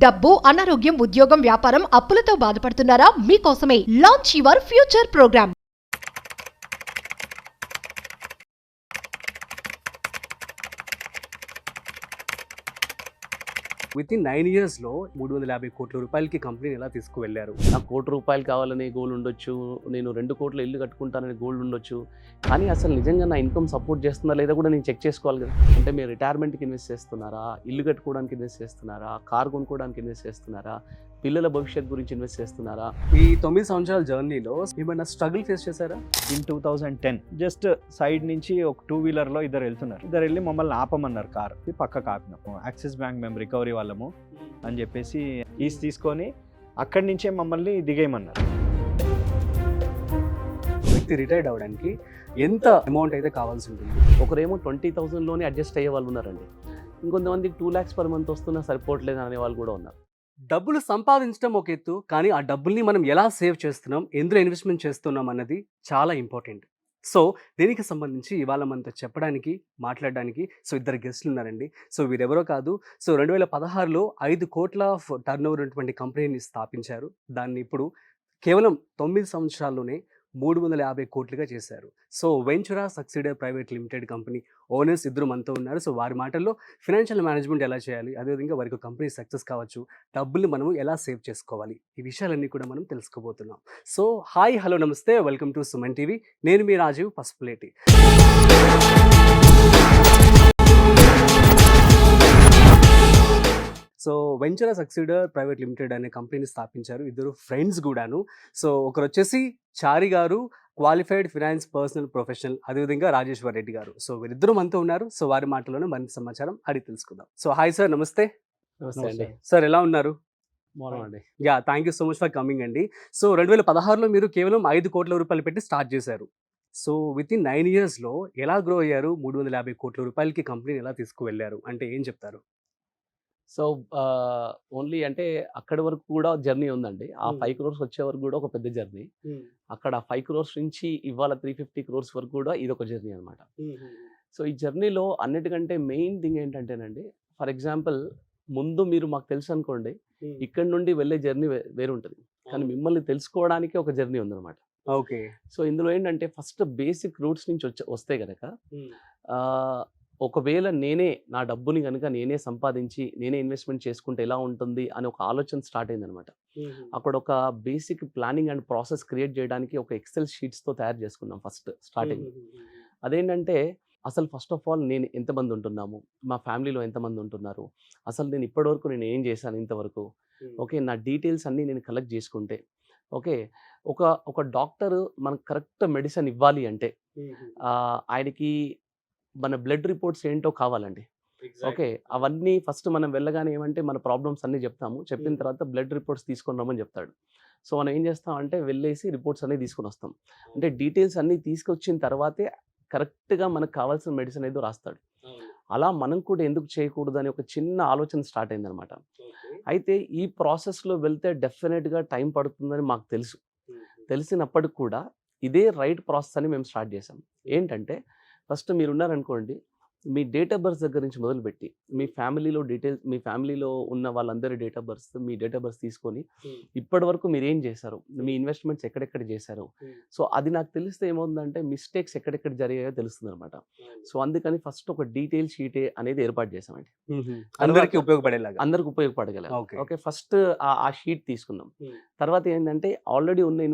డబ్బు, అనారోగ్యం, ఉద్యోగం, వ్యాపారం, అప్పులతో బాధపడుతున్నారా? మీకోసమే launch your future programme. Within 9 ఇయర్స్లో 350 కోట్ల రూపాయలకి కంపెనీని ఎలా తీసుకువెళ్ళారు? నాకు ₹1,00,00,000 కావాలనే గోల్ ఉండొచ్చు, నేను 2 కోట్ల ఇల్లు కట్టుకుంటాననే గోల్ ఉండొచ్చు. కానీ అసలు నిజంగా నా ఇన్కమ్ సపోర్ట్ చేస్తుందా లేదా కూడా నేను చెక్ చేసుకోవాలి కదా. అంటే మీరు రిటైర్మెంట్కి ఇన్వెస్ట్ చేస్తున్నారా, ఇల్లు కట్టుకోవడానికి ఇన్వెస్ట్ చేస్తున్నారా, కార్ కొనుక్కోవడానికి ఇన్వెస్ట్ చేస్తున్నారా, పిల్లల భవిష్యత్తు గురించి ఇన్వెస్ట్ చేస్తున్నారా? ఈ 9 సంవత్సరాల జర్నీలో ఏమైనా స్ట్రగుల్ ఫేస్ చేశారా? ఇన్ 2010 జస్ట్ సైడ్ నుంచి ఒక 2 వీలర్లో ఇద్దరు వెళ్తున్నారు. ఇద్దరు వెళ్ళి మమ్మల్ని ఆపమన్నారు, కార్ పక్కకు ఆపినాము. యాక్సిస్ బ్యాంక్ మేము రికవరీ వాళ్ళము అని చెప్పేసి ఈస్ తీసుకొని అక్కడి నుంచే మమ్మల్ని దిగేయమన్నారు. వ్యక్తి రిటైర్డ్ అవ్వడానికి ఎంత అమౌంట్ అయితే కావాల్సి ఉంటుంది? ఒకరేమో 20,000లోనే అడ్జస్ట్ అయ్యే వాళ్ళు ఉన్నారండి. ఇంకొంతమందికి 2 lakhs per month వస్తున్నా సరిపోవట్లేదు అనే వాళ్ళు కూడా ఉన్నారు. డబ్బులు సంపాదించడం ఒక ఎత్తు, కానీ ఆ డబ్బుల్ని మనం ఎలా సేవ్ చేస్తున్నాం, ఎందులో ఇన్వెస్ట్మెంట్ చేస్తున్నాం అన్నది చాలా ఇంపార్టెంట్. సో దీనికి సంబంధించి ఇవాళ మనతో చెప్పడానికి, మాట్లాడడానికి ఇద్దరు గెస్టులు ఉన్నారండి. వీరెవరో కాదు. 2016లో 5 కోట్ల టర్న్ ఓవర్ ఉన్నటువంటి కంపెనీని స్థాపించారు. దాన్ని ఇప్పుడు కేవలం 9 సంవత్సరాల్లోనే 350 కోట్లుగా చేశారు. Ventura Succeeder private limited company owners ఇద్దరు మనతో ఉన్నారు. వారి మాటల్లో ఫైనాన్షియల్ మేనేజ్మెంట్ ఎలా చేయాలి, అదేవిధంగా వారికి కంపెనీ సక్సెస్ కావచ్చు, డబ్బుల్ని మనము ఎలా సేవ్ చేసుకోవాలి, ఈ విషయాలన్నీ కూడా మనం తెలుసుకోబోతున్నాం. హాయ్, హలో, నమస్తే, వెల్కమ్ టు సుమన్ టీవీ. నేను మీ Rajeev Pasupuleti. Ventura Succeeder private limited అనే కంపెనీని స్థాపించారు ఇద్దరు ఫ్రెండ్స్ కూడాను. ఒకరు వచ్చేసి చారి గారు, క్వాలిఫైడ్ ఫినాన్స్ పర్సనల్ ప్రొఫెషనల్, అదేవిధంగా రాజేశ్వర్ రెడ్డి గారు. వీరిద్దరు మనతో ఉన్నారు. వారి మాటలోనే మరింత సమాచారం అడిగి తెలుసుకుందాం. హాయ్ సార్, నమస్తే. నమస్తే అండి. సార్, ఎలా ఉన్నారు? బాగున్నామండి. Thank you so much for coming అండి. 2016లో మీరు కేవలం 5 కోట్ల రూపాయలు పెట్టి స్టార్ట్ చేశారు. వితిన్ 9 ఇయర్స్లో ఎలా గ్రో అయ్యారు? 350 కోట్ల రూపాయలకి కంపెనీని ఎలా తీసుకువెళ్ళారు అంటే ఏం చెప్తారు? ఓన్లీ అంటే అక్కడి వరకు కూడా జర్నీ ఉందండి. ఆ 5 crores వచ్చే వరకు కూడా ఒక పెద్ద జర్నీ. అక్కడ 5 crores నుంచి ఇవాళ 350 crores వరకు కూడా ఇది ఒక జర్నీ అనమాట. ఈ జర్నీలో అన్నిటికంటే మెయిన్ థింగ్ ఏంటంటేనండి, ఫర్ ఎగ్జాంపుల్ ముందు మీరు మాకు తెలుసు అనుకోండి, ఇక్కడ నుండి వెళ్ళే జర్నీ వేరు ఉంటుంది, కానీ మిమ్మల్ని తెలుసుకోవడానికి ఒక జర్నీ ఉందన్నమాట. ఓకే. ఇందులో ఏంటంటే ఫస్ట్ బేసిక్ రూట్స్ నుంచి వస్తే కనుక, ఒకవేళ నేనే నా డబ్బుని కనుక నేనే సంపాదించి నేనే ఇన్వెస్ట్మెంట్ చేసుకుంటే ఎలా ఉంటుంది అని ఒక ఆలోచన స్టార్ట్ అయిందనమాట. అక్కడ ఒక basic planning and process create చేయడానికి ఒక ఎక్సెల్ షీట్స్తో తయారు చేసుకున్నాం ఫస్ట్ స్టార్టింగ్. అదేంటంటే అసలు ఫస్ట్ ఆఫ్ ఆల్ నేను ఎంతమంది ఉంటున్నాము, మా ఫ్యామిలీలో ఎంతమంది ఉంటున్నారు, అసలు నేను ఇప్పటివరకు నేను ఏం చేశాను ఇంతవరకు, ఓకే, నా డీటెయిల్స్ అన్నీ నేను కలెక్ట్ చేసుకుంటే, ఓకే, ఒక డాక్టర్ మనకు కరెక్ట్ మెడిసిన్ ఇవ్వాలి అంటే ఆయనకి మన బ్లడ్ రిపోర్ట్స్ ఏంటో కావాలండి. ఓకే, అవన్నీ ఫస్ట్ మనం వెళ్ళగానే ఏమంటే మన ప్రాబ్లమ్స్ అన్నీ చెప్తాము. చెప్పిన తర్వాత బ్లడ్ రిపోర్ట్స్ తీసుకొని రమ్మని చెప్తాడు. మనం ఏం చేస్తాం అంటే వెళ్ళేసి రిపోర్ట్స్ అన్నీ తీసుకొని వస్తాం. అంటే డీటెయిల్స్ అన్నీ తీసుకొచ్చిన తర్వాతే కరెక్ట్గా మనకు కావాల్సిన మెడిసిన్ ఏదో రాస్తాడు. అలా మనం కూడా ఎందుకు చేయకూడదు అని ఒక చిన్న ఆలోచన స్టార్ట్ అయిందనమాట. అయితే ఈ ప్రాసెస్లో వెళ్తే డెఫినెట్గా టైం పడుతుందని మాకు తెలిసినప్పటికి కూడా ఇదే రైట్ ప్రాసెస్ అని మేము స్టార్ట్ చేసాం. ఏంటంటే ఫస్ట్ మీరు ఉన్నారనుకోండి, మీ డేట్ ఆఫ్ బర్త్ దగ్గర నుంచి మొదలుపెట్టి మీ ఫ్యామిలీలో డీటెయిల్స్, మీ ఫ్యామిలీలో ఉన్న వాళ్ళందరి డేట్ ఆఫ్ బర్త్ తీసుకొని ఇప్పటి వరకు మీరు ఏం చేశారు, మీ ఇన్వెస్ట్మెంట్స్ ఎక్కడెక్కడ చేశారు, అది నాకు తెలిస్తే ఏమవుతుందంటే మిస్టేక్స్ ఎక్కడెక్కడ జరిగాయో తెలుస్తుంది అనమాట. అందుకని ఫస్ట్ ఒక డీటెయిల్ షీట్ అనేది ఏర్పాటు చేసామండి, అందరికీ ఉపయోగపడగల. ఓకే, ఫస్ట్ ఆ షీట్ తీసుకున్నాం. తర్వాత ఏంటంటే ఆల్రెడీ ఉన్న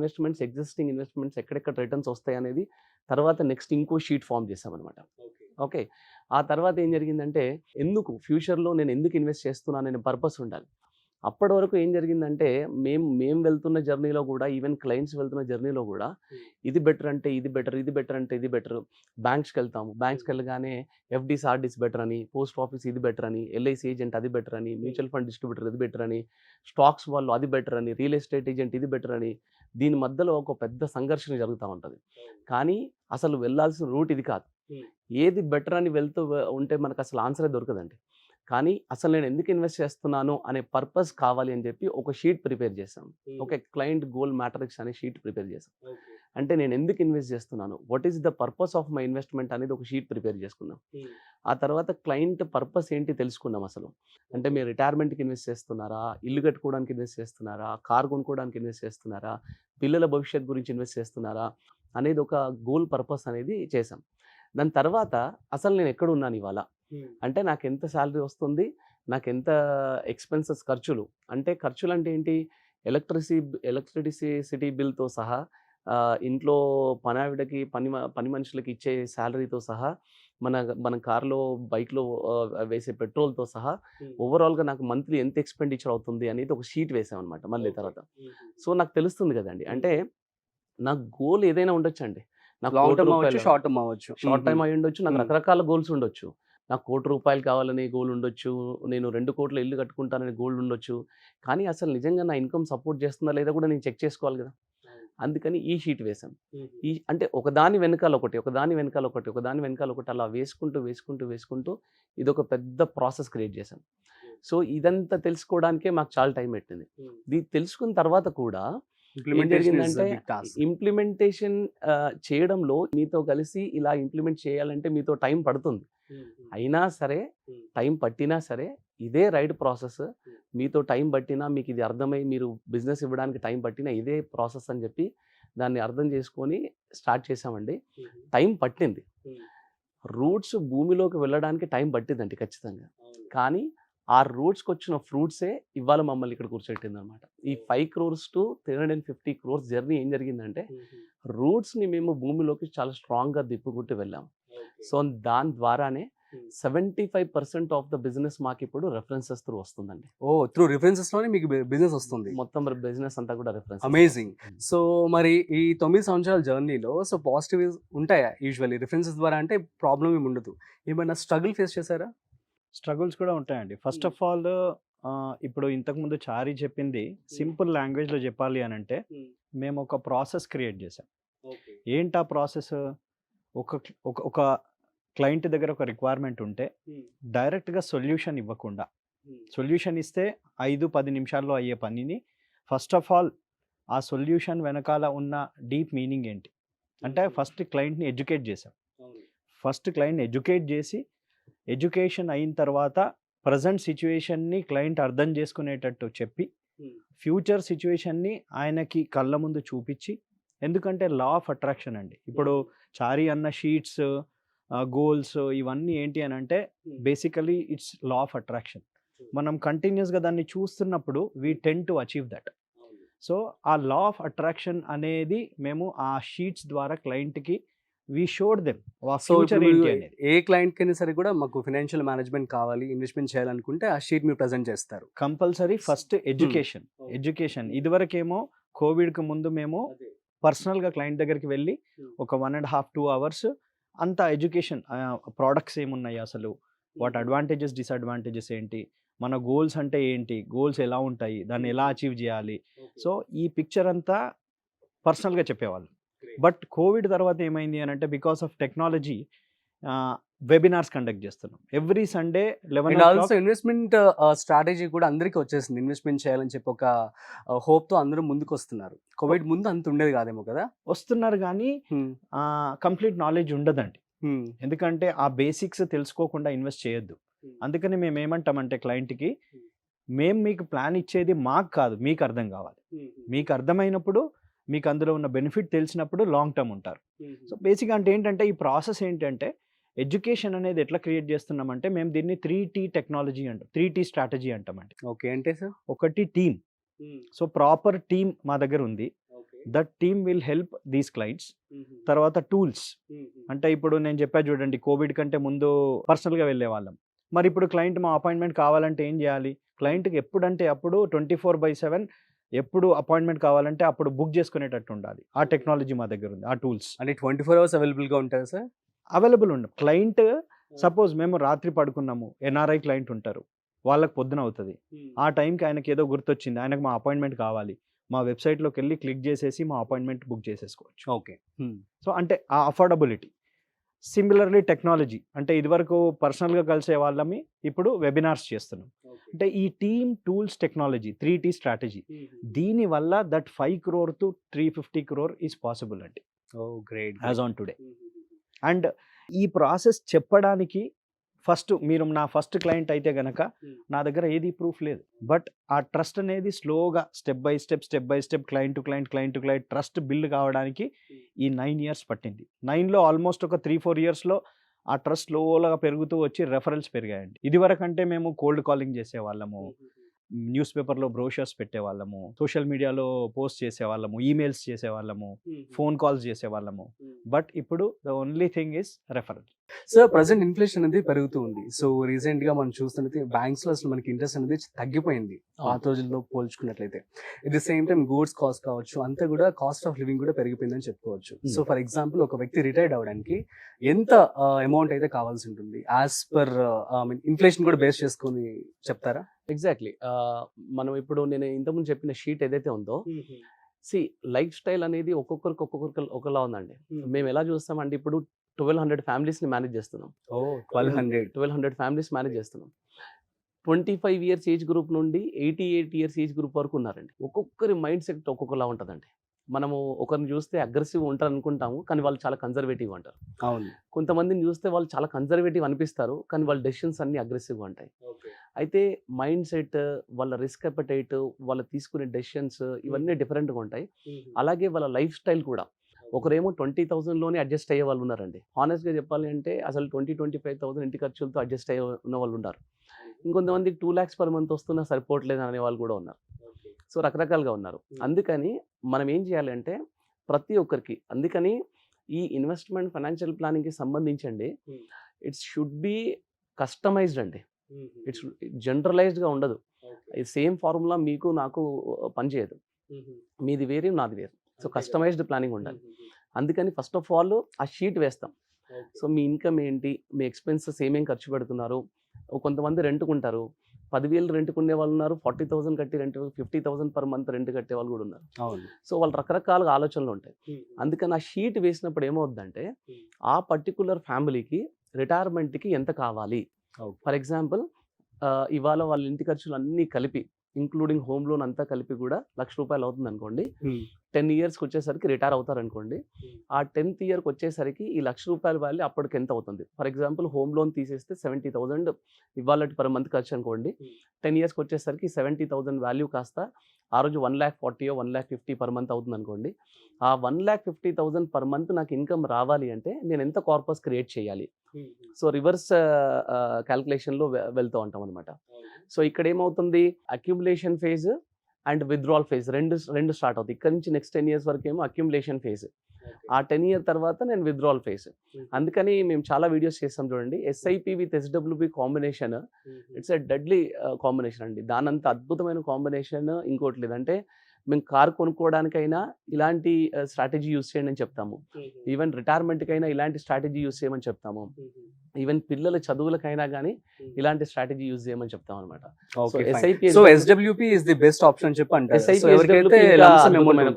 ఎగ్జిస్టింగ్ ఇన్వెస్ట్మెంట్స్ ఎక్కడెక్కడ రిటర్న్స్ వస్తాయి అనేది తర్వాత నెక్స్ట్ ఇంకో షీట్ ఫామ్ చేసామన్నమాట. ఓకే, ఆ తర్వాత ఏం జరిగిందంటే ఫ్యూచర్లో నేను ఎందుకు ఇన్వెస్ట్ చేస్తున్నాను అనే పర్పస్ ఉండాలి. అప్పటి వరకు ఏం జరిగిందంటే మేము వెళ్తున్న జర్నీలో కూడా, ఈవెన్ క్లయింట్స్ వెళ్తున్న జర్నీలో కూడా ఇది బెటర్ అంటే ఇది బెటర్, ఇది బెటర్ అంటే ఇది బెటర్. బ్యాంక్స్కి వెళ్తాము, బ్యాంక్స్కి వెళ్ళగానే ఎఫ్డీస్ ఆర్డీస్ బెటర్ అని, పోస్ట్ ఆఫీస్ ఇది బెటర్ అని, ఎల్ఐసి ఏజెంట్ అది బెటర్ అని, మ్యూచువల్ ఫండ్ డిస్ట్రిబ్యూటర్ ఇది బెటర్ అని, స్టాక్స్ వాళ్ళు అది బెటర్ అని, రియల్ ఎస్టేట్ ఏజెంట్ ఇది బెటర్ అని. దీని మధ్యలో ఒక పెద్ద సంఘర్షణ జరుగుతూ ఉంటుంది. కానీ అసలు వెళ్ళాల్సిన రూట్ ఇది కాదు. ఏది బెటర్ అని వెళ్తూ ఉంటే మనకు అసలు ఆన్సరే దొరకదండి. కానీ అసలు నేను ఎందుకు ఇన్వెస్ట్ చేస్తున్నాను అనే పర్పస్ కావాలి అని చెప్పి ఒక షీట్ ప్రిపేర్ చేసాం. ఓకే, క్లయింట్ గోల్ మ్యాట్రిక్స్ అనే షీట్ ప్రిపేర్ చేసాం. అంటే నేను ఎందుకు ఇన్వెస్ట్ చేస్తున్నాను, what is the purpose of my investment అనేది ఒక షీట్ ప్రిపేర్ చేసుకున్నాం. ఆ తర్వాత క్లయింట్ పర్పస్ ఏంటి తెలుసుకున్నాం అసలు. అంటే మీరు రిటైర్మెంట్కి ఇన్వెస్ట్ చేస్తున్నారా, ఇల్లు కట్టుకోవడానికి ఇన్వెస్ట్ చేస్తున్నారా, కార్ కొనుక్కోవడానికి ఇన్వెస్ట్ చేస్తున్నారా, పిల్లల భవిష్యత్ గురించి ఇన్వెస్ట్ చేస్తున్నారా అనేది ఒక గోల్ పర్పస్ అనేది చేసాం. దాని తర్వాత అసలు నేను ఎక్కడ ఉన్నాను ఇవాళ, అంటే నాకు ఎంత శాలరీ వస్తుంది, నాకు ఎంత ఎక్స్పెన్సెస్ ఖర్చులు. అంటే ఖర్చులు అంటే ఏంటి, ఎలక్ట్రిసిటీ బిల్తో సహా, ఇంట్లో పనావిడకి పని మనుషులకి ఇచ్చే శాలరీతో సహా, మన కార్లో బైక్లో వేసే పెట్రోల్తో సహా ఓవరాల్గా నాకు మంత్లీ ఎంత ఎక్స్పెండిచర్ అవుతుంది అనేది ఒక షీట్ వేసామన్నమాట మళ్ళీ తర్వాత. సో నాకు తెలుస్తుంది కదండి, అంటే నాకు గోల్ ఏదైనా ఉండొచ్చండి. నాకు లాంగ్ టర్మ్ అవ్వచ్చు, షార్ట్ టర్మ్ అవ్వచ్చు. షార్ట్ టైం అయి ఉండొచ్చు, నాకు రకరకాల గోల్స్ ఉండొచ్చు. నాకు ₹1,00,00,000 కావాలనే గోల్ ఉండొచ్చు, నేను 2 కోట్ల ఇల్లు కట్టుకుంటాననే గోల్ ఉండొచ్చు. కానీ అసలు నిజంగా నా ఇన్కమ్ సపోర్ట్ చేస్తుందా లేదా కూడా నేను చెక్ చేసుకోవాలి కదా. అందుకని ఈ షీట్ వేసాం. అంటే ఒకదాని వెనకాల ఒకటి, ఒకదాని వెనకాల ఒకటి, ఒకదాని వెనకాల ఒకటి అలా వేసుకుంటూ ఇదొక పెద్ద ప్రాసెస్ క్రియేట్ చేశాం. సో ఇదంతా తెలుసుకోవడానికే మాకు చాలా టైం పెట్టింది. ఇది తెలుసుకున్న తర్వాత కూడా ఏం జరిగిందంటే, ఇంప్లిమెంటేషన్ చేయడంలో మీతో కలిసి ఇలా ఇంప్లిమెంట్ చేయాలంటే మీతో టైం పడుతుంది. అయినా సరే, టైం పట్టినా సరే ఇదే రైట్ ప్రాసెస్. మీతో టైం పట్టినా, మీకు ఇది అర్థమై మీరు బిజినెస్ ఇవ్వడానికి టైం పట్టినా ఇదే ప్రాసెస్ అని చెప్పి దాన్ని అర్థం చేసుకొని స్టార్ట్ చేసామండి. టైం పట్టింది, రూట్స్ భూమిలోకి వెళ్ళడానికి టైం పట్టిందండి ఖచ్చితంగా. కానీ ఆ రూట్స్కి వచ్చిన ఫ్రూట్సే ఇవాళ మమ్మల్ని ఇక్కడ కూర్చోబెట్టింది అనమాట. ఈ 5 crores to 350 crores జర్నీ ఏం జరిగిందంటే, రూట్స్ని మేము భూమిలోకి చాలా స్ట్రాంగ్గా దిప్పుకుంటూ వెళ్ళాము. సో దాని ద్వారానే 75% ఆఫ్ ద బిజినెస్ మాకు ఇప్పుడు రెఫరెన్సెస్ త్రూ వస్తుందండి. త్రూ రిఫరెన్సెస్ లోనే మీకు బిజినెస్ వస్తుంది. మొత్తం బిజినెస్ అంతా కూడా రెఫరెన్స్. అమేజింగ్. సో మరి ఈ 9 సంవత్సరాల జర్నీలో సో పాజిటివ్ ఉంటాయా? యూజువల్లీ రిఫరెన్సెస్ ద్వారా అంటే ప్రాబ్లం ఏమి ఉండదు. ఏమైనా స్ట్రగుల్ ఫేస్ చేశారా? స్ట్రగుల్స్ కూడా ఉంటాయండి. ఫస్ట్ ఆఫ్ ఆల్ ఇప్పుడు ఇంతకుముందు చారీ చెప్పింది సింపుల్ లాంగ్వేజ్లో చెప్పాలి అని అంటే, మేము ఒక ప్రాసెస్ క్రియేట్ చేసాం. ఏంటి ఆ ప్రాసెస్? ఒక క్లయింట్ దగ్గర ఒక రిక్వైర్మెంట్ ఉంటే డైరెక్ట్గా సొల్యూషన్ ఇవ్వకుండా, సొల్యూషన్ ఇస్తే 5-10 నిమిషాల్లో అయ్యే పనిని ఫస్ట్ ఆఫ్ ఆల్ ఆ సొల్యూషన్ వెనకాల ఉన్న డీప్ మీనింగ్ ఏంటి అంటే ఫస్ట్ క్లయింట్ని ఎడ్యుకేట్ చేసాం. ఫస్ట్ క్లయింట్ని ఎడ్యుకేట్ చేసి, ఎడ్యుకేషన్ అయిన తర్వాత ప్రజెంట్ సిచ్యువేషన్ని క్లయింట్ అర్థం చేసుకునేటట్టు చెప్పి, ఫ్యూచర్ సిచ్యువేషన్ని ఆయనకి కళ్ళ ముందు చూపించి, ఎందుకంటే లా ఆఫ్ అట్రాక్షన్ అండి. ఇప్పుడు చారీ అన్న షీట్స్, గోల్స్ ఇవన్నీ ఏంటి అని అంటే basically it's law of attraction. మనం కంటిన్యూస్గా దాన్ని చూస్తున్నప్పుడు we tend to achieve that. So ఆ లా ఆఫ్ అట్రాక్షన్ అనేది మేము ఆ షీట్స్ ద్వారా క్లయింట్కి వి షోడ్ దెమ్. ఏ క్లయింట్ కైనా సరే కూడా మాకు ఫైనాన్షియల్ మేనేజ్మెంట్ కావాలి, ఇన్వెస్ట్మెంట్ చేయాలనుకుంటే ఆ షీట్ మీరు ప్రజెంట్ చేస్తారు. Compulsory first education. ఇదివరకేమో కోవిడ్కి ముందు మేము పర్సనల్గా క్లయింట్ దగ్గరికి వెళ్ళి ఒక 1.5-2 hours అంత ఎడ్యుకేషన్, ప్రోడక్ట్స్ ఏమున్నాయి అసలు, వాట్ అడ్వాంటేజెస్ డిసడ్వాంటేజెస్ ఏంటి, మన గోల్స్ అంటే ఏంటి, గోల్స్ ఎలా ఉంటాయి, దాన్ని ఎలా అచీవ్ చేయాలి. సో ఈ పిక్చర్ అంతా పర్సనల్గా చెప్పేవాళ్ళు. బట్ కోవిడ్ తర్వాత ఏమైంది అని అంటే, because of technology webinars conduct చేస్తున్నాం every Sunday 11 o'clock. Investment strategy కూడా అందరికీ వచ్చేసింది. ఇన్వెస్ట్మెంట్ చేయాలని చెప్పి ఒక హోప్తో అందరూ ముందుకు వస్తున్నారు. కోవిడ్ ముందు అంత ఉండేది కాదేమో కదా. వస్తున్నారు కానీ కంప్లీట్ నాలెడ్జ్ ఉండదండి. ఎందుకంటే ఆ బేసిక్స్ తెలుసుకోకుండా ఇన్వెస్ట్ చేయొద్దు. అందుకని మేము ఏమంటామంటే క్లయింట్కి, మేము మీకు ప్లాన్ ఇచ్చేది మాకు కాదు, మీకు అర్థం కావాలి. మీకు అర్థమైనప్పుడు, మీకు అందులో ఉన్న బెనిఫిట్ తెలిసినప్పుడు లాంగ్ టర్మ్ ఉంటారు. సో బేసిక్ అంటే ఏంటంటే, ఈ ప్రాసెస్ ఏంటంటే, ఎడ్యుకేషన్ అనేది ఎట్లా క్రియేట్ చేస్తున్నామంటే, మేము దీన్ని 3T టెక్నాలజీ అంటాం, 3T స్ట్రాటజీ అంటామండి. ఓకే, అంటే సార్ ఒకటి టీమ్. సో ప్రాపర్ టీమ్ మా దగ్గర ఉంది. That team will help these clients. తర్వాత టూల్స్ అంటే, ఇప్పుడు నేను చెప్పా చూడండి, కోవిడ్ కంటే ముందు పర్సనల్గా వెళ్ళే వాళ్ళం. మరి ఇప్పుడు క్లయింట్ మా అపాయింట్మెంట్ కావాలంటే ఏం చేయాలి? క్లయింట్కి ఎప్పుడంటే అప్పుడు 24/7 ఎప్పుడు అపాయింట్మెంట్ కావాలంటే అప్పుడు బుక్ చేసుకునేటట్టు ఉండాలి. ఆ టెక్నాలజీ మా దగ్గర ఉంది, ఆ టూల్స్. అంటే 24 hours అవైలబుల్గా ఉంటారు సార్? అవైలబుల్ ఉండవు. క్లయింట్ సపోజ్ మేము రాత్రి పడుకున్నాము, ఎన్ఆర్ఐ క్లయింట్ ఉంటారు, వాళ్ళకి పొద్దున అవుతుంది. ఆ టైంకి ఆయనకి ఏదో గుర్తొచ్చింది, ఆయనకు మా అపాయింట్మెంట్ కావాలి, మా వెబ్సైట్లోకి వెళ్ళి క్లిక్ చేసేసి మా అపాయింట్మెంట్ బుక్ చేసేసుకోవచ్చు. ఓకే. సో అంటే ఆ అఫోర్డబిలిటీ. సిమిలర్లీ టెక్నాలజీ అంటే ఇదివరకు పర్సనల్గా కలిసే వాళ్ళమి ఇప్పుడు వెబినార్స్ చేస్తున్నాం. అంటే ఈ team tools technology 3T strategy దీనివల్ల that 5 crore to 350 crore is possible అండి oh great. As on today. And ఈ ప్రాసెస్ చెప్పడానికి ఫస్ట్ మీరు నా ఫస్ట్ క్లయింట్ అయితే గనక నా దగ్గర ఏది ప్రూఫ్ లేదు. బట్ ఆ ట్రస్ట్ అనేది స్లోగా step by step client to client trust build కావడానికి ఈ 9 years పట్టింది. 9లో ఆల్మోస్ట్ ఒక 3-4 yearsలో ఆ ట్రస్ట్ స్లోగా పెరుగుతూ వచ్చి రెఫరల్స్ పెరిగాయండి. ఇదివరకంటే మేము కోల్డ్ కాలింగ్ చేసేవాళ్ళము, న్యూస్ పేపర్లో బ్రోషర్స్ పెట్టేవాళ్ళము, సోషల్ మీడియాలో పోస్ట్ చేసేవాళ్ళము, ఈమెయిల్స్ చేసేవాళ్ళము, ఫోన్ కాల్స్ చేసేవాళ్ళము. బట్ ఇప్పుడు the only thing is referral. So present inflation అనేది పెరుగుతూ ఉంది. సో రీసెంట్ గా మనం చూస్తున్నది బ్యాంక్స్ లో అసలు మనకి ఇంట్రెస్ట్ అనేది తగ్గిపోయింది పాత రోజుల్లో పోల్చుకున్నట్లయితే. At the same time goods cost కావచ్చు, అంతా కూడా కాస్ట్ ఆఫ్ లివింగ్ కూడా పెరిగిపోయిందని చెప్పుకోవచ్చు. సో ఫర్ ఎగ్జాంపుల్ ఒక వ్యక్తి రిటైర్డ్ అవడానికి ఎంత అమౌంట్ అయితే కావాల్సి ఉంటుంది యాజ్ పర్ ఇన్ఫ్లేషన్ కూడా బేస్ చేసుకొని చెప్తారా? ఎగ్జాక్ట్లీ. మనం ఇప్పుడు నేను ఇంతకుముందు చెప్పిన షీట్ ఏదైతే ఉందో, లైఫ్ స్టైల్ అనేది ఒక్కొక్కరికి ఒకలా ఉందండి. మేము ఎలా చూస్తామంటే ఇప్పుడు 1200 ఫ్యామిలీస్ని మేనేజ్ చేస్తున్నాం. 1200 ఫ్యామిలీస్ మేనేజ్ చేస్తున్నాం. 25 years ఏజ్ గ్రూప్ నుండి 88 years ఏజ్ గ్రూప్ వరకు ఉన్నారండి. ఒక్కొక్కరి మైండ్ సెట్ ఒక్కొక్కలా ఉంటుందండి. మనము ఒకరిని చూస్తే అగ్రెసివ్ ఉంటారు అనుకుంటాము, కానీ వాళ్ళు చాలా కన్జర్వేటివ్ అంటారు. అవును. కొంతమందిని చూస్తే వాళ్ళు చాలా కన్జర్వేటివ్ అనిపిస్తారు, కానీ వాళ్ళ డెసిషన్స్ అన్ని అగ్రెసివ్గా ఉంటాయి. అయితే మైండ్ సెట్, వాళ్ళ రిస్క్ అపెటైట్, వాళ్ళు తీసుకునే డెసిషన్స్ ఇవన్నీ డిఫరెంట్గా ఉంటాయి. అలాగే వాళ్ళ లైఫ్ స్టైల్ కూడా. ఒకరేమో 20,000లోనే అడ్జస్ట్ అయ్యే వాళ్ళు ఉన్నారండి. హానెస్ట్గా చెప్పాలి అంటే అసలు 20-25,000 ఇంటి ఖర్చులతో అడ్జస్ట్ అయ్యే ఉన్న వాళ్ళు ఉన్నారు. ఇంకొంతమందికి 2 lakhs per month వస్తున్నా సరిపోవట్లేదు అనే వాళ్ళు కూడా ఉన్నారు. సో రకరకాలుగా ఉన్నారు. అందుకని మనం ఏం చేయాలి అంటే ప్రతి ఒక్కరికి, అందుకని ఈ ఇన్వెస్ట్మెంట్ ఫైనాన్షియల్ ప్లానింగ్కి సంబంధించండి ఇట్స్ షుడ్ బి కస్టమైజ్డ్ అండి. ఇట్స్ జనరలైజ్డ్గా ఉండదు. ఈ సేమ్ ఫార్ములా మీకు నాకు పనిచేయదు. మీది వేరే నాది వేరు. సో కస్టమైజ్డ్ ప్లానింగ్ ఉండాలి. అందుకని ఫస్ట్ ఆఫ్ ఆల్ ఆ షీట్ వేస్తాం. సో మీ ఇన్కమ్ ఏంటి, మీ ఎక్స్పెన్సెస్ ఏమేమి ఖర్చు పెడుతున్నారు. కొంతమంది రెంట్కుంటారు, 10,000 రెంట్కునే వాళ్ళు ఉన్నారు, 40,000 కట్టి రెంట్, 50,000 per month రెంట్ కట్టే వాళ్ళు కూడా ఉన్నారు. సో వాళ్ళు రకరకాలుగా ఆలోచనలు ఉంటాయి. అందుకని ఆ షీట్ వేసినప్పుడు ఏమవుద్దంటే ఆ పర్టికులర్ ఫ్యామిలీకి రిటైర్మెంట్కి ఎంత కావాలి. ఫర్ ఎగ్జాంపుల్ ఇవాళ వాళ్ళ ఇంటి ఖర్చులు అన్నీ కలిపి ఇంక్లూడింగ్ హోమ్ లోన్ అంతా కలిపి కూడా ₹1,00,000 అవుతుంది అనుకోండి. 10 yearsకి వచ్చేసరికి రిటైర్ అవుతారు అనుకోండి. ఆ 10th yearకి వచ్చేసరికి ఈ ₹1,00,000 వాల్యూ అప్పటికి ఎంత అవుతుంది. ఫర్ ఎగ్జాంపుల్ హోమ్ లోన్ తీసేస్తే 70,000 ఇవాళ per month ఖర్చు అనుకోండి. 10 yearsకి వచ్చేసరికి 70,000 వాల్యూ కాస్త ఆ రోజు 1,40,000 1,50,000 per month అవుతుంది అనుకోండి. ఆ 1,50,000 per month నాకు ఇన్కమ్ రావాలి అంటే నేను ఎంత కార్పస్ క్రియేట్ చేయాలి. సో రివర్స్ క్యాల్కులేషన్లో వెళ్తూ ఉంటాం అనమాట. సో ఇక్కడ ఏమవుతుంది, accumulation phase and withdrawal phase రెండు స్టార్ట్ అవుతాయి. ఇక్కడ నుంచి నెక్స్ట్ 10 years వరకు ఏమో అక్యుములేషన్ ఫేజ్, ఆ 10 year తర్వాత నేను విత్డ్రాల్ ఫేజ్. అందుకని మేము చాలా వీడియోస్ చేస్తాం చూడండి. SIP with SWP combination it's a deadly combination అండి. దానంత అద్భుతమైన కాంబినేషన్ ఇంకోటి లేదంటే మేము కార్ కొనుక్కోవడానికైనా ఇలాంటి స్ట్రాటజీ యూస్ చేయండి అని చెప్తాము. ఈవెన్ రిటైర్మెంట్కైనా ఇలాంటి స్ట్రాటజీ యూస్ చేయమని చెప్తాము. ఈవెన్ పిల్లల చదువులకైనా కానీ ఇలాంటి స్ట్రాటజీ యూజ్ చేయమని చెప్తాం అనమాట. So SWP is the best option చెప్పి అంటారు.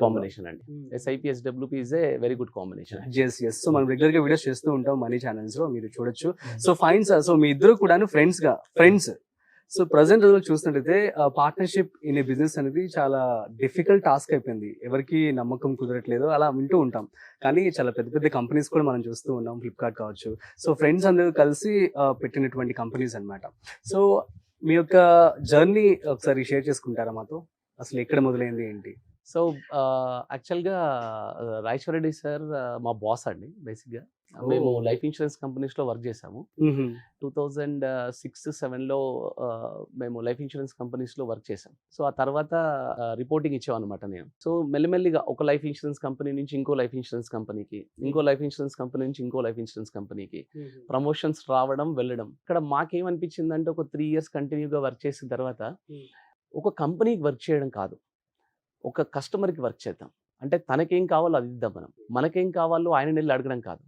కాంబినేషన్ అండి. SIP SWP is a very good combination. So మనం రెగ్యులర్ గా వీడియోస్ చేస్తూ ఉంటాం మనీ ఛానల్స్ లో, మీరు చూడొచ్చు. సో ఫైన్ సార్, సో మీ ఇద్దరు కూడా ఫ్రెండ్స్. సో ప్రజెంట్ రోజులు చూసినట్టయితే పార్ట్నర్షిప్ ఇన్ ఏ బిజినెస్ అనేది చాలా డిఫికల్ట్ టాస్క్ అయిపోయింది. ఎవరికి నమ్మకం కుదరట్లేదు, అలా వింటూ ఉంటాం. కానీ చాలా పెద్ద పెద్ద కంపెనీస్ కూడా మనం చూస్తూ ఉన్నాం, ఫ్లిప్కార్ట్ కావచ్చు. సో ఫ్రెండ్స్ అందరూ కలిసి పెట్టినటువంటి కంపెనీస్ అన్నమాట. సో మీ యొక్క జర్నీ ఒకసారి షేర్ చేసుకుంటారా మాతో? అసలు ఎక్కడ మొదలైంది ఏంటి? సో యాక్చువల్గా రాజేశ్వర రెడ్డి సార్ మా బాస్ అండి. బేసిక్గా మేము లైఫ్ ఇన్సూరెన్స్ కంపెనీస్లో వర్క్ చేసాము. 2006-07లో మేము లైఫ్ ఇన్సూరెన్స్ కంపెనీస్లో వర్క్ చేసాం. సో ఆ తర్వాత రిపోర్టింగ్ ఇచ్చాం అనమాట నేను. సో మెల్లిమెల్లిగా ఒక లైఫ్ ఇన్సూరెన్స్ కంపెనీ నుంచి ఇంకో లైఫ్ ఇన్సూరెన్స్ కంపెనీకి, ఇంకో లైఫ్ ఇన్సూరెన్స్ కంపెనీ నుంచి ఇంకో లైఫ్ ఇన్సూరెన్స్ కంపెనీకి ప్రమోషన్స్ రావడం వెళ్ళడం. ఇక్కడ మాకేమనిపించిందంటే ఒక 3 years కంటిన్యూగా వర్క్ చేసిన తర్వాత ఒక కంపెనీకి వర్క్ చేయడం కాదు, ఒక కస్టమర్కి వర్క్ చేద్దాం. అంటే తనకేం కావాలో అది ఇద్దాం మనం, మనకేం కావాలో ఆయన వెళ్ళి అడగడం కాదు,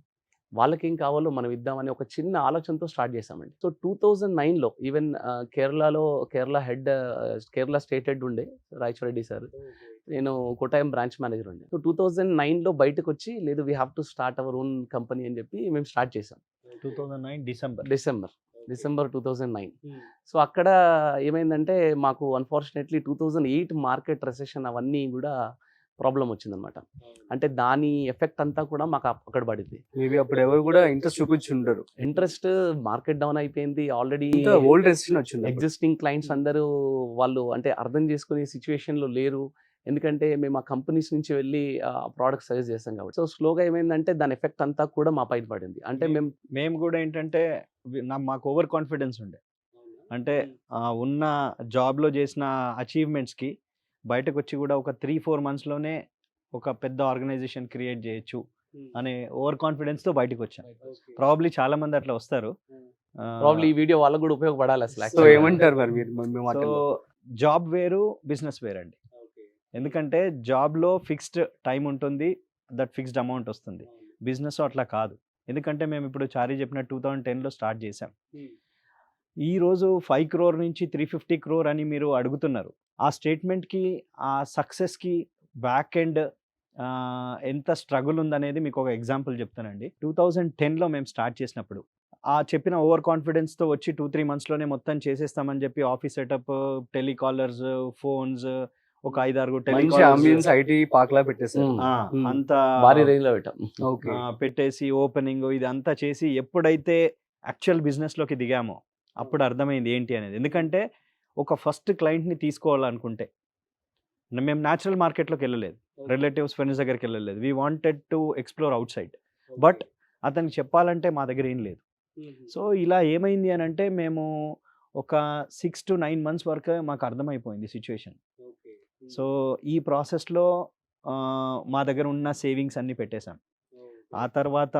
వాళ్ళకేం కావాలో మనం ఇద్దామని ఒక చిన్న ఆలోచనతో స్టార్ట్ చేసామండి. సో 2009లో ఈవెన్ కేరళ స్టేట్ హెడ్ ఉండే రాజేశ్వర రెడ్డి సార్, నేను కోటాయం బ్రాంచ్ మేనేజర్ ఉండే. సో 2009లో బయటకు వచ్చి లేదు we have to start our own company అని చెప్పి మేము స్టార్ట్ చేసాం 2009 డిసెంబర్ 2009. సో అక్కడ ఏమైందంటే మాకు అన్ఫార్చునేట్లీ 2008 మార్కెట్ రెసెషన్ అవన్నీ కూడా ప్రాబ్లం వచ్చిందనమాట. అంటే దాని ఎఫెక్ట్ అంతా కూడా మాకు అక్కడ పడింది. మేబీ అప్పుడు ఎవరు కూడా ఇంట్రెస్ట్ చూపించుంటారు. ఇంట్రెస్ట్ మార్కెట్ డౌన్ అయిపోయింది ఆల్రెడీ. ఓల్డ్ రెసిషన్ వచ్చింది. ఎగ్జిస్టింగ్ క్లయింట్స్ అందరూ వాళ్ళు అంటే అర్థం చేసుకునే సిచ్యువేషన్లో లేరు. ఎందుకంటే మేము ఆ కంపెనీస్ నుంచి వెళ్ళి ప్రోడక్ట్ సజెస్ట్ చేస్తాం కాబట్టి. సో స్లోగా ఏమైందంటే దాని ఎఫెక్ట్ అంతా కూడా మా పైన పడింది. అంటే మేము కూడా ఏంటంటే మాకు ఓవర్ కాన్ఫిడెన్స్ ఉండే. అంటే ఉన్న జాబ్లో చేసిన అచీవ్మెంట్స్కి బయటకు వచ్చి కూడా ఒక 3-4 మంత్స్లోనే ఒక పెద్ద ఆర్గనైజేషన్ క్రియేట్ చేయొచ్చు అనే ఓవర్ కాన్ఫిడెన్స్తో బయటకు వచ్చాం. ప్రాబ్లీ చాలా మంది అట్లా వస్తారు. ప్రాబ్లీ ఈ వీడియో వాళ్ళకు కూడా ఉపయోగపడాలి అసలు. సో ఏమంటారు మరి మీరు? సో జాబ్ వేరు, బిజినెస్ వేరండి. ఎందుకంటే జాబ్లో ఫిక్స్డ్ టైం ఉంటుంది, దట్ ఫిక్స్డ్ అమౌంట్ వస్తుంది. బిజినెస్ అట్లా కాదు. ఎందుకంటే మేము ఇప్పుడు చారీ చెప్పిన 2010లో స్టార్ట్ చేసాం. ఈరోజు 5 crore నుంచి 350 crore అని మీరు అడుగుతున్నారు. ఆ స్టేట్మెంట్కి, ఆ సక్సెస్కి బ్యాక్ ఎండ్ ఎంత స్ట్రగుల్ ఉందనేది మీకు ఒక ఎగ్జాంపుల్ చెప్తానండి. 2010లో మేము స్టార్ట్ చేసినప్పుడు ఆ చెప్పిన ఓవర్ కాన్ఫిడెన్స్తో వచ్చి 2-3 మంత్స్లోనే మొత్తం చేసేస్తామని చెప్పి ఆఫీస్ సెటప్, టెలికాలర్స్, ఫోన్స్, ఒక 5-6 అంబియన్స్ ఐటీ పార్క్లా పెట్టేసారు. అంత భారీ రేంజ్ లో పెట్టాం. పెట్టేసి ఓపెనింగ్ ఇదంతా చేసి ఎప్పుడైతే యాక్చువల్ బిజినెస్లోకి దిగామో అప్పుడు అర్థమైంది ఏంటి అనేది. ఎందుకంటే ఒక ఫస్ట్ క్లయింట్ని తీసుకోవాలనుకుంటే మేము న్యాచురల్ మార్కెట్లోకి వెళ్ళలేదు, రిలేటివ్స్ ఫ్రెండ్స్ దగ్గరికి వెళ్ళలేదు. We wanted to explore out side. But అతనికి చెప్పాలంటే మా దగ్గర ఏం లేదు. సో ఇలా ఏమైంది అని అంటే మేము ఒక 6 to 9 months వరకు మాకు అర్థమైపోయింది సిచ్యువేషన్. సో ఈ ప్రాసెస్లో మా దగ్గర ఉన్న సేవింగ్స్ అన్నీ పెట్టేశాం. ఆ తర్వాత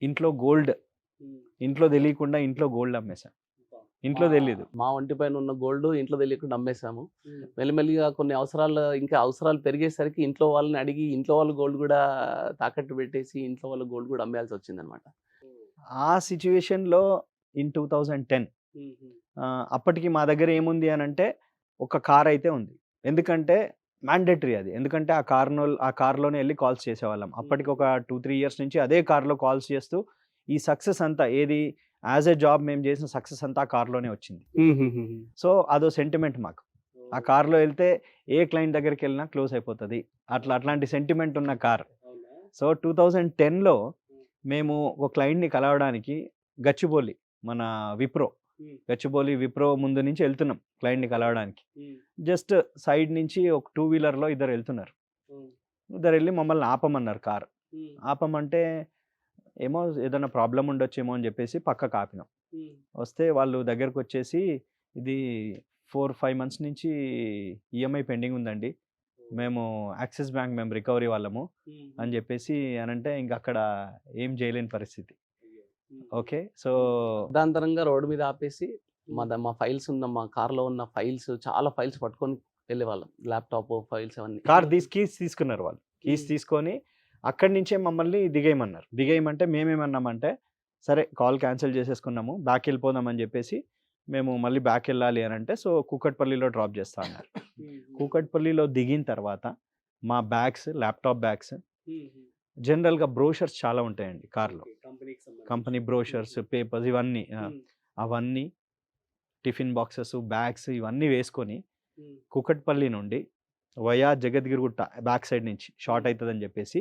ఇంట్లో తెలియకుండా ఇంట్లో గోల్డ్ అమ్మేశాం. ఇంట్లో తెలియదు. మా ఒంటి పైన ఉన్న గోల్డ్ ఇంట్లో తెలియకుండా అమ్మేశాము. మెల్లిమెల్లిగా కొన్ని అవసరాలు పెరిగేసరికి ఇంట్లో వాళ్ళని అడిగి ఇంట్లో వాళ్ళు గోల్డ్ కూడా తాకట్టు పెట్టేసి ఇంట్లో వాళ్ళ గోల్డ్ కూడా అమ్మేయాల్సి వచ్చింది అనమాట. ఆ సిచ్యువేషన్లో ఇన్ 2010 అప్పటికి మా దగ్గర ఏముంది అని అంటే ఒక కార్ అయితే ఉంది. ఎందుకంటే మ్యాండేటరీ అది. ఎందుకంటే ఆ కార్లోనే వెళ్ళి కాల్స్ చేసేవాళ్ళం. అప్పటికి ఒక 2-3 years నుంచి అదే కార్లో కాల్స్ చేస్తూ ఈ సక్సెస్ అంతా ఏది యాజ్ ఎ జాబ్ మేము చేసిన సక్సెస్ అంతా ఆ కార్లోనే వచ్చింది. సో అదో సెంటిమెంట్ మాకు. ఆ కార్లో వెళ్తే ఏ క్లయింట్ దగ్గరికి వెళ్ళినా క్లోజ్ అయిపోతుంది, అట్లాంటి సెంటిమెంట్ ఉన్న కార్. సో 2010లో మేము ఒక క్లయింట్ని కలవడానికి గచ్చిబౌలి మన గచ్చిబౌలి విప్రో ముందు నుంచి వెళ్తున్నాం క్లయింట్ని కలవడానికి. జస్ట్ సైడ్ నుంచి ఒక 2-wheelerలో ఇద్దరు వెళ్తున్నారు. ఇద్దరు వెళ్ళి మమ్మల్ని ఆపమన్నారు. కార్ ఆపమంటే ఏమో ఏదైనా ప్రాబ్లం ఉండొచ్చేమో అని చెప్పేసి పక్కకు ఆపినాం. వస్తే వాళ్ళు దగ్గరకు వచ్చేసి ఇది 4-5 months నుంచి ఈఎంఐ పెండింగ్ ఉందండి, మేము యాక్సిస్ బ్యాంక్ మేము రికవరీ వాళ్ళము అని చెప్పేసి అనంటే ఇంక అక్కడ ఏం చేయలేని పరిస్థితి. ఓకే. సో దాంతరంగా రోడ్డు మీద ఆపేసి మా ఫైల్స్ మా కార్లో ఉన్న చాలా ఫైల్స్ పట్టుకొని వెళ్ళేవాళ్ళం. ల్యాప్టాప్ ఫైల్స్ అవన్నీ. కార్ కీస్ తీసుకున్నారు వాళ్ళు. కీస్ తీసుకొని అక్కడి నుంచే మమ్మల్ని దిగేయమన్నారు. దిగేయమంటే మేమేమన్నామంటే సరే కాల్ క్యాన్సిల్ చేసేసుకున్నాము, బ్యాక్ వెళ్ళిపోదామని చెప్పేసి మేము మళ్ళీ బ్యాక్ వెళ్ళాలి అని అంటే సో కూకట్పల్లిలో డ్రాప్ చేస్తా అన్నారు. కూకట్పల్లిలో దిగిన తర్వాత మా ల్యాప్టాప్ బ్యాగ్స్, జనరల్గా బ్రోషర్స్ చాలా ఉంటాయండి కార్లో, కంపెనీ బ్రోషర్స్, పేపర్స్ ఇవన్నీ, అవన్నీ టిఫిన్ బాక్సెస్, బ్యాగ్స్ ఇవన్నీ వేసుకొని కూకట్పల్లి నుండి వయా జగద్గిరిగుట్ట బ్యాక్ సైడ్ నుంచి షార్ట్ అవుతుందని చెప్పేసి